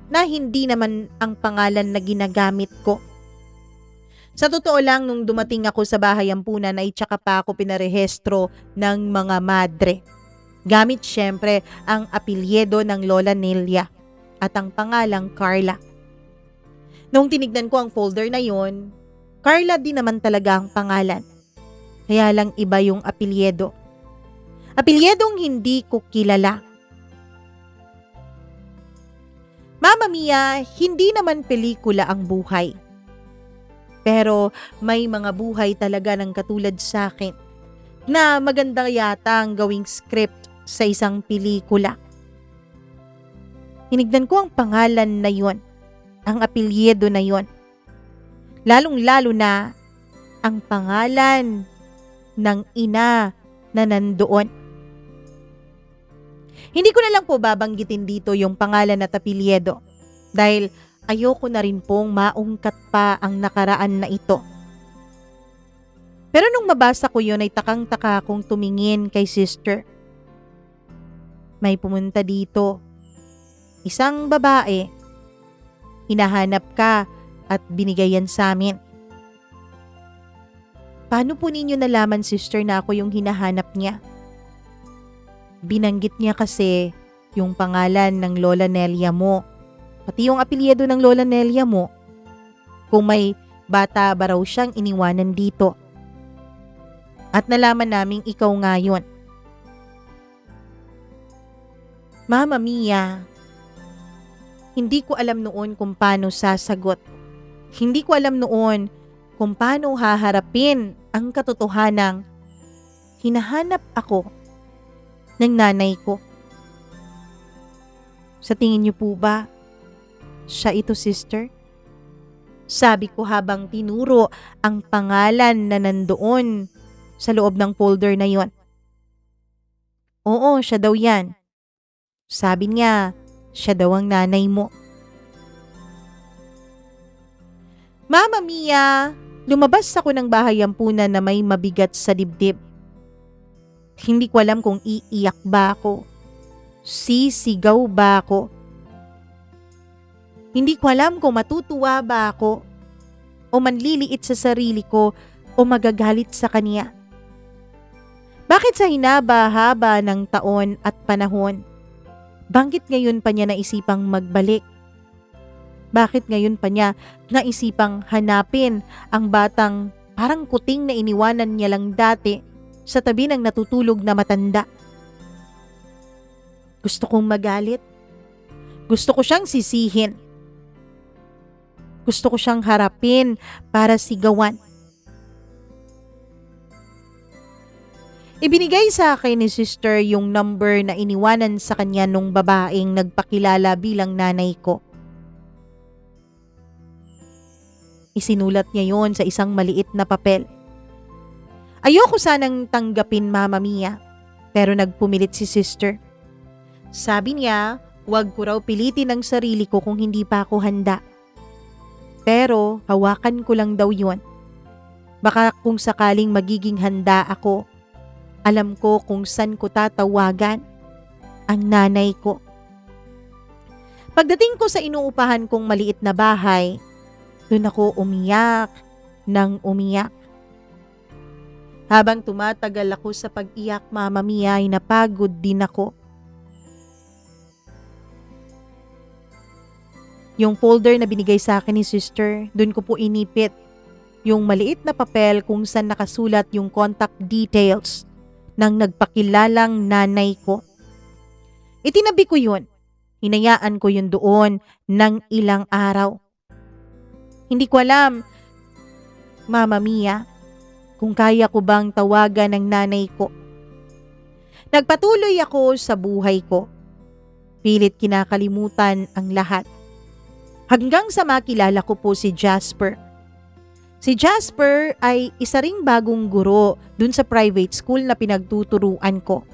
na hindi naman ang pangalan na ginagamit ko. Sa totoo lang, nung dumating ako sa bahay ampunan ay tsaka pa ako pinarehestro ng mga madre. Gamit syempre ang apelyido ng Lola Nelia at ang pangalang Carla. Nung tinignan ko ang folder na yon, Carla din naman talaga ang pangalan. Kaya lang iba yung apelyido. Apelyidong hindi ko kilala. Mama Mia, hindi naman pelikula ang buhay. Pero may mga buhay talaga ng katulad sa akin na maganda yata ang gawing script sa isang pelikula. Tinignan ko ang pangalan na yon, ang apelyido na yon. Lalong-lalo na ang pangalan ng ina na nandoon. Hindi ko na lang po babanggitin dito yung pangalan at apelyido dahil ayoko na rin pong maungkat pa ang nakaraan na ito. Pero nung mabasa ko yun ay takang-taka akong tumingin kay sister. May pumunta dito. Isang babae. Hinahanap ka at binigayan sa amin. Paano po ninyo nalaman, sister, na ako yung hinahanap niya? Binanggit niya kasi yung pangalan ng Lola Nelia mo. Pati yung apelyido ng Lola Nelia mo. Kung may bata ba raw siyang iniwanan dito. At nalaman naming ikaw nga yun. Mama Mia, hindi ko alam noon kung paano sasagot. Hindi ko alam noon kung paano haharapin ang katotohanang hinahanap ako ng nanay ko. Sa tingin niyo po ba, siya ito, sister? Sabi ko habang tinuro ang pangalan na nandoon sa loob ng folder na yon. Oo, siya daw yan. Sabi niya, siya daw ang nanay mo. Mama Mia, lumabas ako ng bahay ampunan na may mabigat sa dibdib. Hindi ko alam kung iiyak ba ako. Sisigaw ba ako? Hindi ko alam kung matutuwa ba ako o manliliit sa sarili ko o magagalit sa kanya. Bakit sa hinaba-haba ng taon at panahon, bakit ngayon pa niya naisipang magbalik? Bakit ngayon pa niya naisipang hanapin ang batang parang kuting na iniwanan niya lang dati sa tabi ng natutulog na matanda? Gusto kong magalit. Gusto ko siyang sisihin. Gusto ko siyang harapin para sigawan. Ibinigay sa akin ni sister yung number na iniwanan sa kanya nung babaeng nagpakilala bilang nanay ko. Isinulat niya yon sa isang maliit na papel. Ayoko sanang tanggapin, Mama Mia, pero nagpumilit si sister. Sabi niya, wag ko raw pilitin ang sarili ko kung hindi pa ako handa. Pero hawakan ko lang daw yon. Baka kung sakaling magiging handa ako, alam ko kung saan ko tatawagan ang nanay ko. Pagdating ko sa inuupahan kong maliit na bahay, doon ako umiyak nang umiyak. Habang tumatagal ako sa pag-iyak, Mama Mia, ay napagod din ako. Yung folder na binigay sa akin ni sister, doon ko po inipit yung maliit na papel kung saan nakasulat yung contact details ng nagpakilalang nanay ko. Itinabi ko yun. Hinayaan ko yun doon ng ilang araw. Hindi ko alam, Mama Mia, kung kaya ko bang tawagan ng nanay ko. Nagpatuloy ako sa buhay ko. Pilit kinakalimutan ang lahat. Hanggang sa makilala ko po si Jasper. Si Jasper ay isa ring bagong guro dun sa private school na pinagtuturuan ko.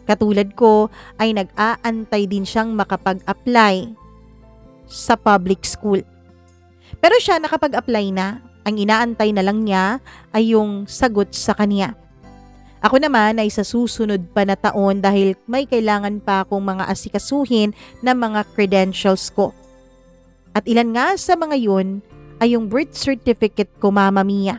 Katulad ko ay nag-aantay din siyang makapag-apply sa public school. Pero siya nakapag-apply na, ang inaantay na lang niya ay yung sagot sa kanya. Ako naman ay sa susunod pa na taon dahil may kailangan pa akong mga asikasuhin na mga credentials ko. At ilan nga sa mga yun ay yung birth certificate ko, Mama Mia.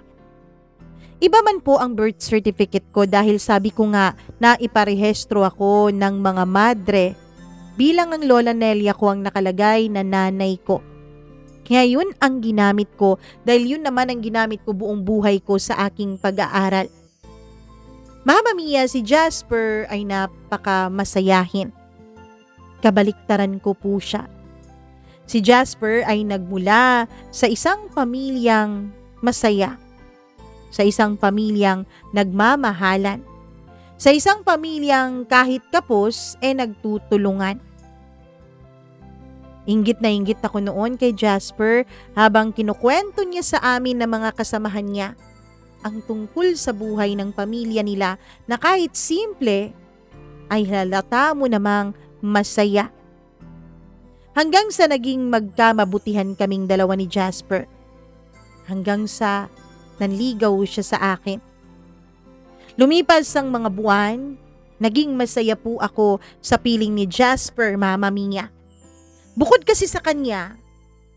Iba man po ang birth certificate ko dahil sabi ko nga na iparehistro ako ng mga madre bilang ang Lola Nelia ko ang nakalagay na nanay ko. Kaya yun ang ginamit ko dahil yun naman ang ginamit ko buong buhay ko sa aking pag-aaral. Mama Mia, si Jasper ay napakamasayahin. Kabaliktaran ko po siya. Si Jasper ay nagmula sa isang pamilyang masaya, sa isang pamilyang nagmamahalan, sa isang pamilyang kahit kapos nagtutulungan. Inggit na inggit ako noon kay Jasper habang kinukwento niya sa amin ng mga kasamahan niya ang tungkol sa buhay ng pamilya nila na kahit simple ay halata mo namang masaya. Hanggang sa naging magkamabutihan kaming dalawa ni Jasper. Hanggang sa nanligaw siya sa akin. Lumipas ang mga buwan, naging masaya po ako sa piling ni Jasper, Mama Mia. Bukod kasi sa kanya,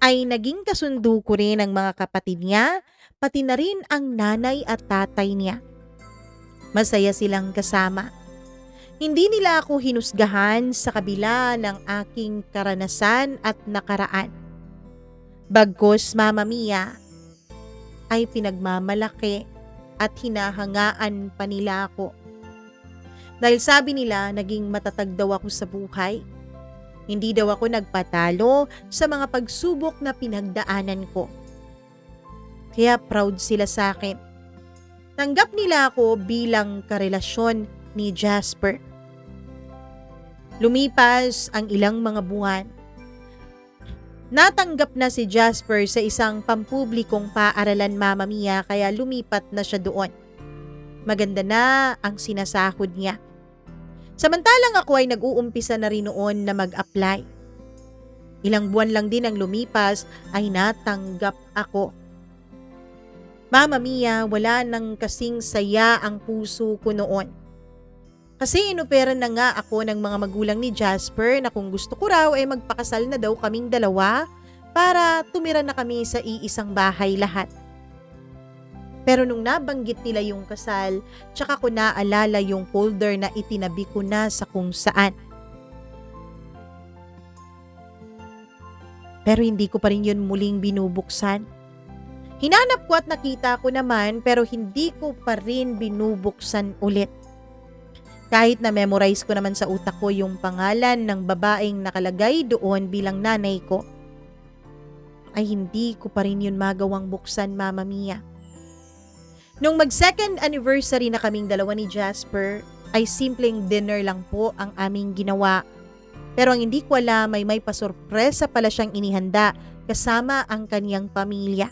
ay naging kasundo ko rin ang mga kapatid niya, pati na rin ang nanay at tatay niya. Masaya silang kasama. Hindi nila ako hinusgahan sa kabila ng aking karanasan at nakaraan. Bagkus, Mama Mia, ay pinagmamalaki at hinahangaan pa nila ako. Dahil sabi nila naging matatag daw ako sa buhay. Hindi daw ako nagpatalo sa mga pagsubok na pinagdaanan ko. Kaya proud sila sa akin. Tanggap nila ako bilang karelasyon ni Jasper. Lumipas ang ilang mga buwan. Natanggap na si Jasper sa isang pampublikong paaralan, Mama Mia, kaya lumipat na siya doon. Maganda na ang sinasahod niya. Samantalang ako ay nag-uumpisa na rin noon na mag-apply. Ilang buwan lang din ang lumipas ay natanggap ako. Mama Mia, wala nang kasing saya ang puso ko noon. Kasi inoperan na nga ako ng mga magulang ni Jasper na kung gusto ko raw ay magpakasal na daw kaming dalawa para tumira na kami sa iisang bahay lahat. Pero nung nabanggit nila yung kasal, tsaka ko naalala yung folder na itinabi ko na sa kung saan. Pero hindi ko pa rin yun muling binubuksan. Hinanap ko at nakita ko naman pero hindi ko pa rin binubuksan ulit. Kahit na-memorize ko naman sa utak ko yung pangalan ng babaeng nakalagay doon bilang nanay ko, ay hindi ko pa rin yun magawang buksan, Mama Mia. Nung mag-second anniversary na kaming dalawa ni Jasper, ay simpleng dinner lang po ang aming ginawa. Pero ang hindi ko alam ay may pasorpresa pala siyang inihanda kasama ang kaniyang pamilya.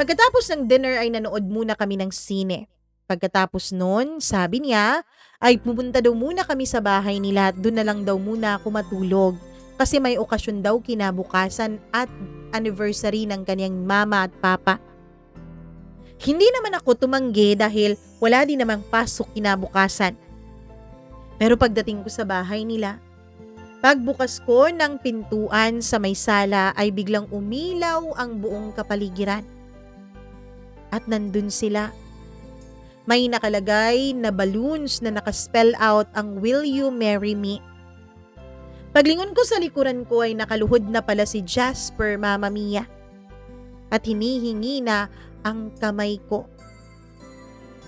Pagkatapos ng dinner ay nanood muna kami ng sine. Pagkatapos nun, sabi niya, ay pupunta daw muna kami sa bahay nila at doon na lang daw muna ako matulog kasi may okasyon daw kinabukasan at anniversary ng kanyang mama at papa. Hindi naman ako tumanggi dahil wala din namang pasok kinabukasan. Pero pagdating ko sa bahay nila, pagbukas ko ng pintuan sa may sala ay biglang umilaw ang buong kapaligiran. At nandun sila. May nakalagay na balloons na nakaspell out ang "Will you marry me?" Paglingon ko sa likuran ko ay nakaluhod na pala si Jasper, Mama Mia. At hinihingi na ang kamay ko.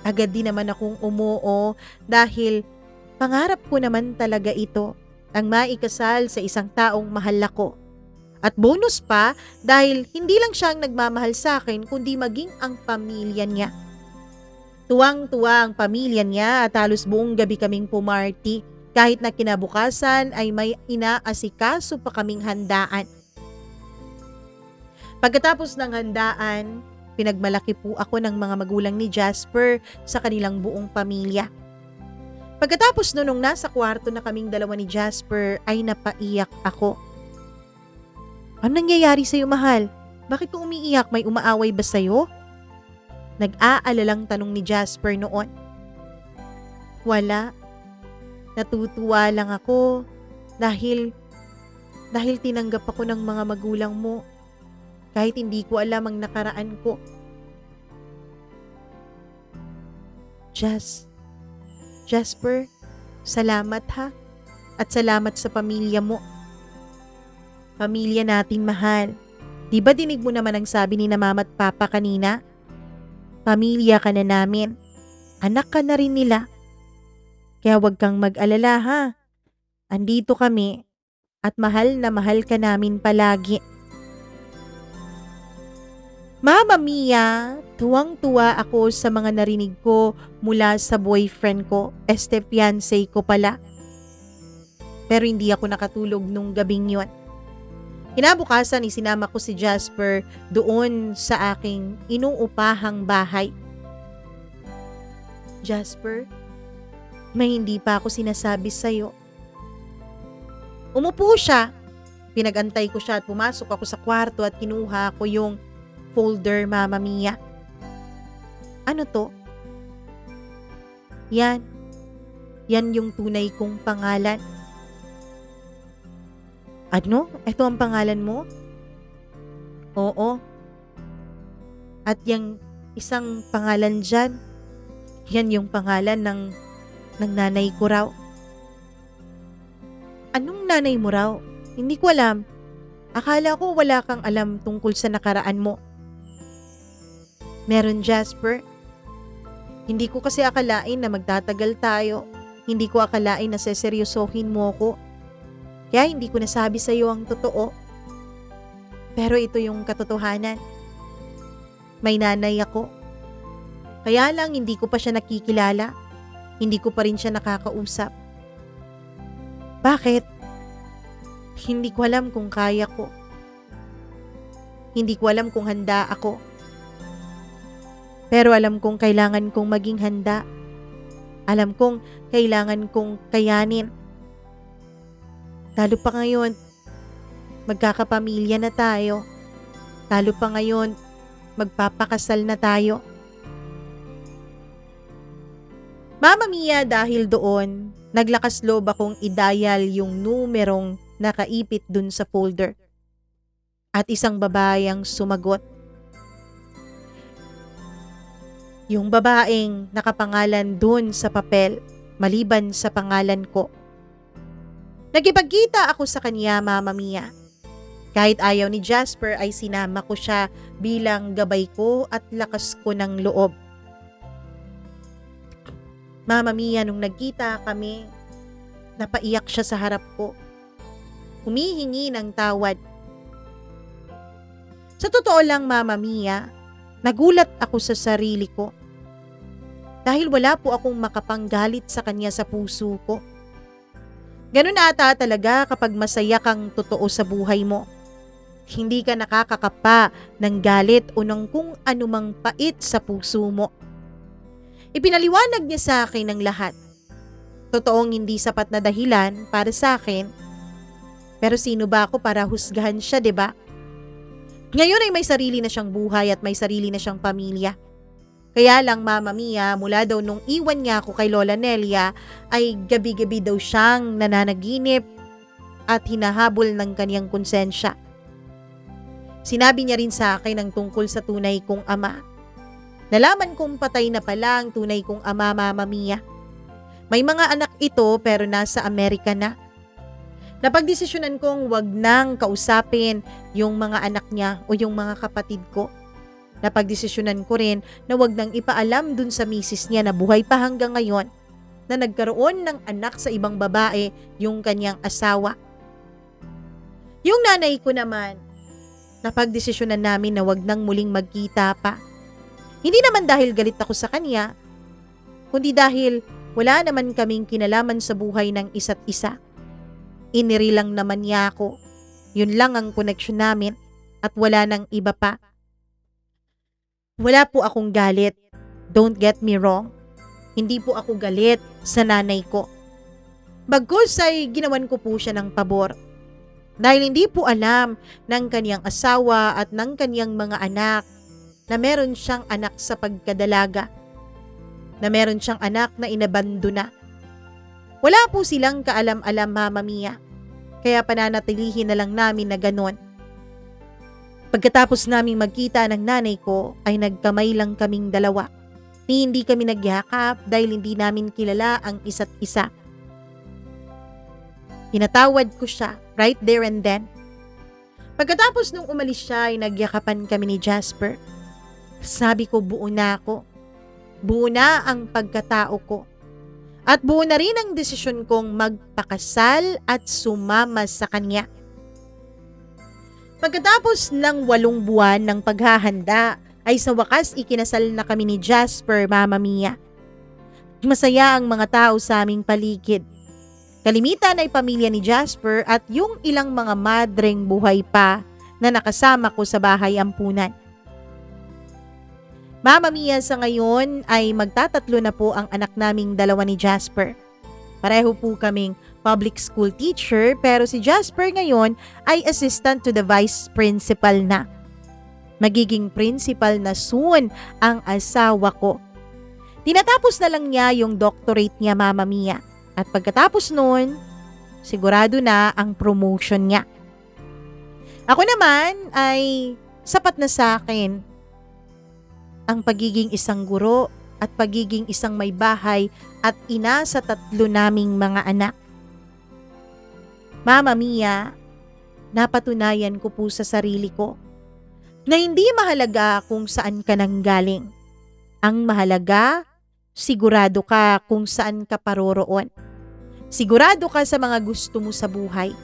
Agad din naman akong umuo dahil pangarap ko naman talaga ito, ang maikasal sa isang taong mahal ako. At bonus pa dahil hindi lang siya ang nagmamahal sa akin kundi maging ang pamilya niya. Tuwang-tuwa ang pamilya niya at halos buong gabi kaming pumarty kahit na kinabukasan ay may inaasikaso pa kaming handaan. Pagkatapos ng handaan, pinagmalaki po ako ng mga magulang ni Jasper sa kanilang buong pamilya. Pagkatapos nung nasa kwarto na kaming dalawa ni Jasper ay napaiyak ako. Ano nangyayari sa'yo, mahal? Bakit ka umiiyak? May umaaway ba sa'yo? Nag-aalalang tanong ni Jasper noon. Wala. Natutuwa lang ako dahil tinanggap ako ng mga magulang mo kahit hindi ko alam ang nakaraan ko. Jasper, salamat ha. At salamat sa pamilya mo. Pamilya natin, mahal. Di ba dinig mo naman ang sabi ni na mama at papa kanina? Pamilya ka na namin. Anak ka na rin nila. Kaya wag kang mag-alala ha. Andito kami at mahal na mahal ka namin palagi. Mama Mia, tuwang-tuwa ako sa mga narinig ko mula sa boyfriend ko, fiancé ko pala. Pero hindi ako nakatulog nung gabing yun. Kinabukasan isinama ko si Jasper doon sa aking inuupahang bahay. Jasper, may hindi pa ako sinasabi sa'yo. Umupo siya. Pinagantay ko siya at pumasok ako sa kwarto at kinuha ko yung folder, Mama Mia. Ano to? Yan. Yan yung tunay kong pangalan. Ano? Ito ang pangalan mo? Oo. At yung isang pangalan dyan, yan yung pangalan ng nanay ko raw. Anong nanay mo raw? Hindi ko alam. Akala ko wala kang alam tungkol sa nakaraan mo. Meron, Jasper. Hindi ko kasi akalain na magtatagal tayo. Hindi ko akalain na seseryosohin mo ko. Kaya hindi ko nasabi sa iyo ang totoo. Pero ito yung katotohanan. May nanay ako. Kaya lang hindi ko pa siya nakikilala. Hindi ko pa rin siya nakakausap. Bakit? Hindi ko alam kung kaya ko. Hindi ko alam kung handa ako. Pero alam kong kailangan kong maging handa. Alam kong kailangan kong kayanin. Lalo pa ngayon, magkakapamilya na tayo. Lalo pa ngayon, magpapakasal na tayo. Mama Mia, dahil doon, naglakas loob akong i-dial yung numerong nakaipit dun sa folder. At isang babae ang sumagot. Yung babaeng nakapangalan dun sa papel, maliban sa pangalan ko. Nagipagkita ako sa kanya, Mama Mia. Kahit ayaw ni Jasper ay sinama ko siya bilang gabay ko at lakas ko ng loob. Mama Mia, nung nagkita kami, napaiyak siya sa harap ko. Humihingi ng tawad. Sa totoo lang, Mama Mia, nagulat ako sa sarili ko. Dahil wala po akong makapanggalit sa kanya sa puso ko. Ganun ata talaga kapag masaya kang totoo sa buhay mo. Hindi ka nakakakapa ng galit o ng kung anumang pait sa puso mo. Ipinaliwanag niya sa akin ang lahat. Totoong hindi sapat na dahilan para sa akin. Pero sino ba ako para husgahan siya, 'di ba? Ngayon ay may sarili na siyang buhay at may sarili na siyang pamilya. Kaya lang, Mama Mia, mula daw nung iwan niya ako kay Lola Nelia ay gabi-gabi daw siyang nananaginip at hinahabol ng kaniyang konsensya. Sinabi niya rin sa akin ang tungkol sa tunay kong ama. Nalaman kong patay na pala ang tunay kong ama, Mama Mia. May mga anak ito pero nasa Amerika na. Napagdesisyonan kong wag nang kausapin yung mga anak niya o yung mga kapatid ko. Napagdesisyonan ko rin na wag nang ipaalam dun sa misis niya na buhay pa hanggang ngayon na nagkaroon ng anak sa ibang babae yung kanyang asawa. Yung nanay ko naman, napagdesisyonan namin na wag nang muling magkita pa. Hindi naman dahil galit ako sa kanya, kundi dahil wala naman kaming kinalaman sa buhay ng isa't isa. Iniri lang naman niya ako. Yun lang ang koneksyon namin at wala nang iba pa. Wala po akong galit. Don't get me wrong. Hindi po ako galit sa nanay ko. Bagkus ay ginawan ko po siya ng pabor. Dahil hindi po alam ng kaniyang asawa at ng kaniyang mga anak na meron siyang anak sa pagkadalaga. Na meron siyang anak na inabandona. Wala po silang kaalam-alam, Mama Mia. Kaya pananatilihin na lang namin na ganon. Pagkatapos naming magkita ng nanay ko ay nagkamay lang kaming dalawa. Hindi kami nagyakap dahil hindi namin kilala ang isa't isa. Pinatawad ko siya right there and then. Pagkatapos nung umalis siya ay nagyakapan kami ni Jasper. Sabi ko buo na ako. Buo na ang pagkatao ko. At buo na rin ang desisyon kong magpakasal at sumama sa kanya. Pagkatapos ng 8 buwan ng paghahanda, ay sa wakas ikinasal na kami ni Jasper, Mama Mia. Masaya ang mga tao sa aming paligid. Kalimitan ay pamilya ni Jasper at yung ilang mga madreng buhay pa na nakasama ko sa bahay ampunan. Mama Mia, sa ngayon ay magtatatlo na po ang anak naming dalawa ni Jasper. Pareho po kaming public school teacher pero si Jasper ngayon ay assistant to the vice principal na. Magiging principal na soon ang asawa ko. Tinatapos na lang niya yung doctorate niya, Mama Mia. At pagkatapos nun, sigurado na ang promotion niya. Ako naman ay sapat na sa akin ang pagiging isang guro at pagiging isang may bahay at ina sa 3 naming mga anak. Mama Mia, napatunayan ko po sa sarili ko na hindi mahalaga kung saan ka nanggaling. Ang mahalaga, Sigurado ka kung saan ka paroroon. Sigurado ka sa mga gusto mo sa buhay.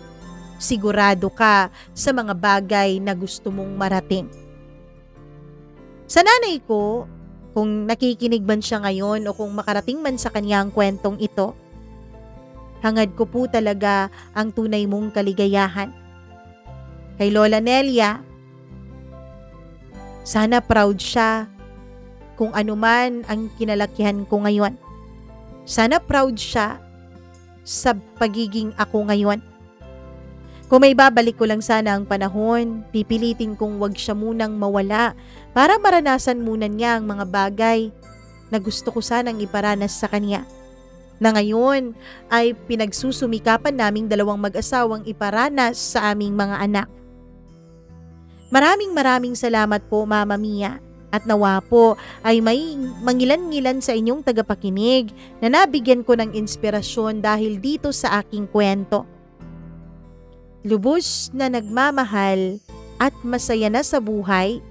Sigurado ka sa mga bagay na gusto mong marating. Sa nanay ko, kung nakikinig man siya ngayon o kung makarating man sa kanya ang kwentong ito, hangad ko po talaga ang tunay mong kaligayahan. Kay Lola Nelia, sana proud siya kung ano man ang kinalakihan ko ngayon. Sana proud siya sa pagiging ako ngayon. Kung may babalik ko lang sana ang panahon, pipilitin kong wag siya munang mawala para maranasan muna niya ang mga bagay na gusto ko sanang iparanas sa kanya. Na ngayon ay pinagsusumikapan naming dalawang mag-asawang iparanas sa aming mga anak. Maraming salamat po, Mama Mia. At nawa po ay may mangilan-ngilan sa inyong tagapakinig na nabigyan ko ng inspirasyon dahil dito sa aking kwento. Lubos na nagmamahal at masaya na sa buhay,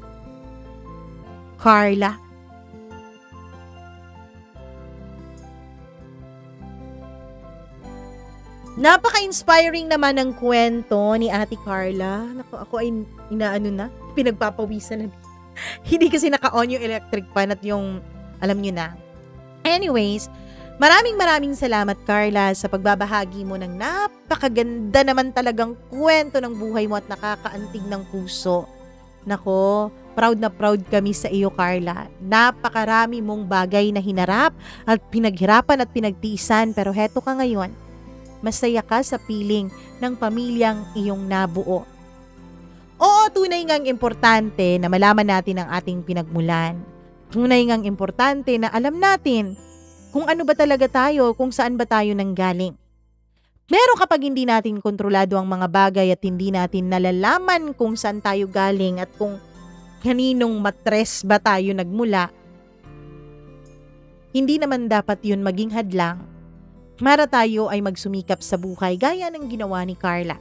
Carla. Napaka-inspiring naman ng kwento ni Ate Carla. Naku, ako ay pinagpapawisan na. Hindi kasi naka-on yung electric fan at yung, alam nyo na. Anyways, maraming salamat Carla sa pagbabahagi mo ng napakaganda naman talagang kwento ng buhay mo at nakakaantig ng puso. Nako, proud na proud kami sa iyo Carla. Napakarami mong bagay na hinarap at pinaghirapan at pinagtiisan pero heto ka ngayon. Masaya ka sa piling ng pamilyang iyong nabuo. Oo, tunay ngang importante na malaman natin ang ating pinagmulan. Tunay ngang importante na alam natin kung ano ba talaga tayo, kung saan ba tayo nanggaling. Pero kapag hindi natin kontrolado ang mga bagay at hindi natin nalalaman kung saan tayo galing at kung kaninong matres ba tayo nagmula, hindi naman dapat yun maging hadlang para tayo ay magsumikap sa buhay gaya ng ginawa ni Carla.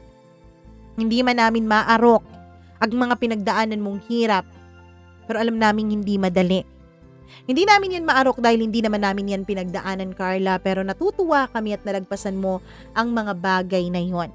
Hindi man namin maarok ang mga pinagdaanan mong hirap, pero alam namin hindi madali. Hindi namin yan maarok dahil hindi naman namin yan pinagdaanan, Carla, pero natutuwa kami at nalagpasan mo ang mga bagay na yon.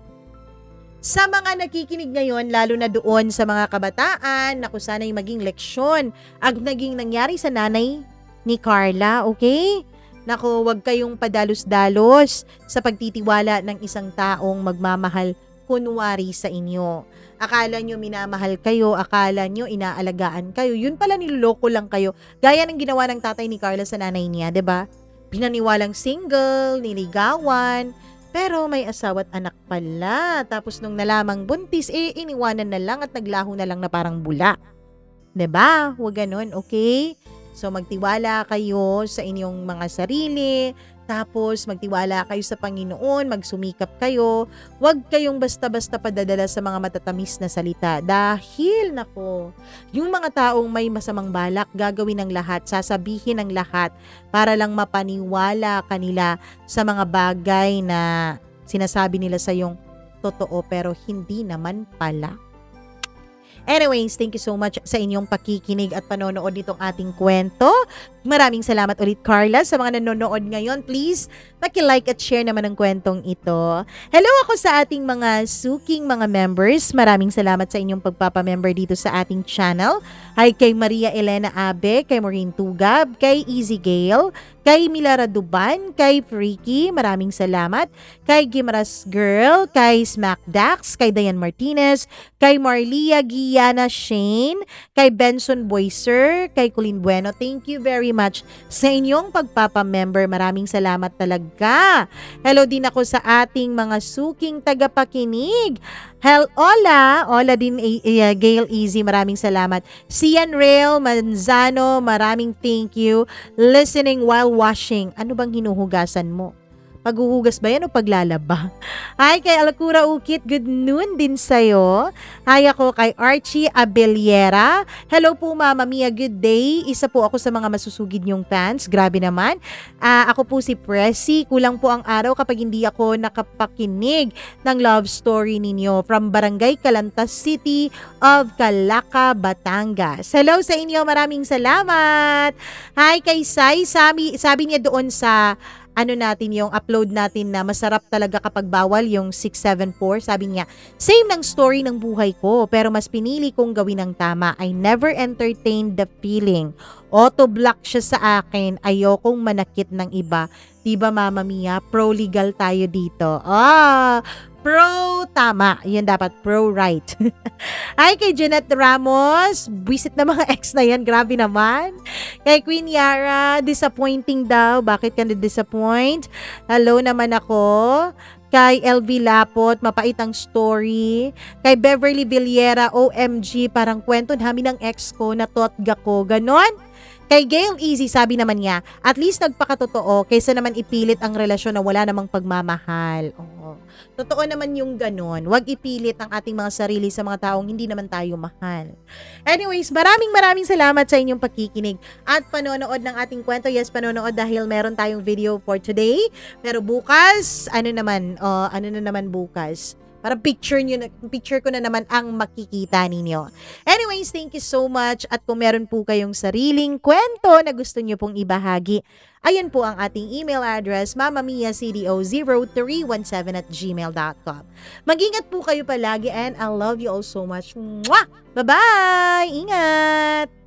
Sa mga nakikinig ngayon, lalo na doon sa mga kabataan, na kung sana'y maging leksyon ang naging nangyari sa nanay ni Carla, okay? Naku, wag kayong padalos-dalos sa pagtitiwala ng isang taong magmamahal kunwari sa inyo. Akala nyo minamahal kayo, akala nyo inaalagaan kayo. Yun pala niloloko lang kayo. Gaya ng ginawa ng tatay ni Carla sa nanay niya, 'di ba? Pinaniwalang single, niligawan, pero may asawa at anak pala. Tapos nung nalamang buntis, iniwanan na lang at naglaho na lang na parang bula. 'Di ba? Huwag ganun, okay? So magtiwala kayo sa inyong mga sarili, tapos magtiwala kayo sa Panginoon, magsumikap kayo. Huwag kayong basta-basta padadala sa mga matatamis na salita. Dahil nako, yung mga taong may masamang balak, gagawin ng lahat, sasabihin ng lahat para lang mapaniwala kanila sa mga bagay na sinasabi nila sa yung totoo pero hindi naman pala. Anyways, thank you so much sa inyong pakikinig at panonood nitong ating kwento. Maraming salamat ulit, Carla, sa mga nanonood ngayon. Please, paki-like at share naman ang kwentong ito. Hello ako sa ating mga suking mga members. Maraming salamat sa inyong pagpapamember dito sa ating channel. Hi kay Maria Elena Abe, kay Maureen Tugab, kay Easy Gale, kay Milara Duban, kay Freaky, maraming salamat. Kay Gimaras Girl, kay Smack Dax, kay Dayan Martinez, kay Marlia Giana Shane, kay Benson Boyser, kay Colleen Bueno. Thank you very much sa inyong pagpapamember. Maraming salamat talaga. Hello din ako sa ating mga suking tagapakinig. Hola din Gail Easy, maraming salamat. Sian Rail Manzano, maraming thank you. Listening while washing. Ano bang hinuhugasan mo? Paghuhugas ba yan o paglalaba? Hi kay Alcura Ukit, good noon din sa'yo. Hi ako kay Archie Abeliera. Hello po Mama Mia, good day. Isa po ako sa mga masusugid niyong fans. Grabe naman. Ako po si Pressy. Kulang po ang araw kapag hindi ako nakapakinig ng love story ninyo from Barangay Calantas City of Calaca, Batangas. Hello sa inyo, maraming salamat. Hi kay Sai, sabi niya doon sa natin yung upload natin na masarap talaga kapag bawal yung 674. Sabi niya, same ng story ng buhay ko pero mas pinili kong gawin ng tama. I never entertained the feeling. Auto-block siya sa akin. Ayokong manakit ng iba. Diba Mama Mia? Pro-legal tayo dito. Pro-tama. Yan dapat. Pro-right. Ay, kay Jeanette Ramos. Visit na mga ex na yan. Grabe naman. Kay Queen Yara, disappointing daw. Bakit ka na-disappoint? Hello naman ako. Kay LV Lapot, mapait ang story. Kay Beverly Villera, OMG, parang kwento namin ng ex ko, natotga ko. Ganon? Kay Gail Easy, sabi naman niya, at least nagpakatotoo kaysa naman ipilit ang relasyon na wala namang pagmamahal. Totoo naman yung ganon. Huwag ipilit ang ating mga sarili sa mga taong hindi naman tayo mahal. Anyways, maraming salamat sa inyong pakikinig at panonood ng ating kwento. Yes, panonood dahil meron tayong video for today. Pero bukas, ano na naman bukas? Para picture ko na naman ang makikita ninyo. Anyways, thank you so much. At kung meron po kayong sariling kwento na gusto nyo pong ibahagi, ayan po ang ating email address, mamamiacdo0317@gmail.com. Mag-ingat po kayo palagi and I love you all so much. Mwah! Bye-bye! Ingat!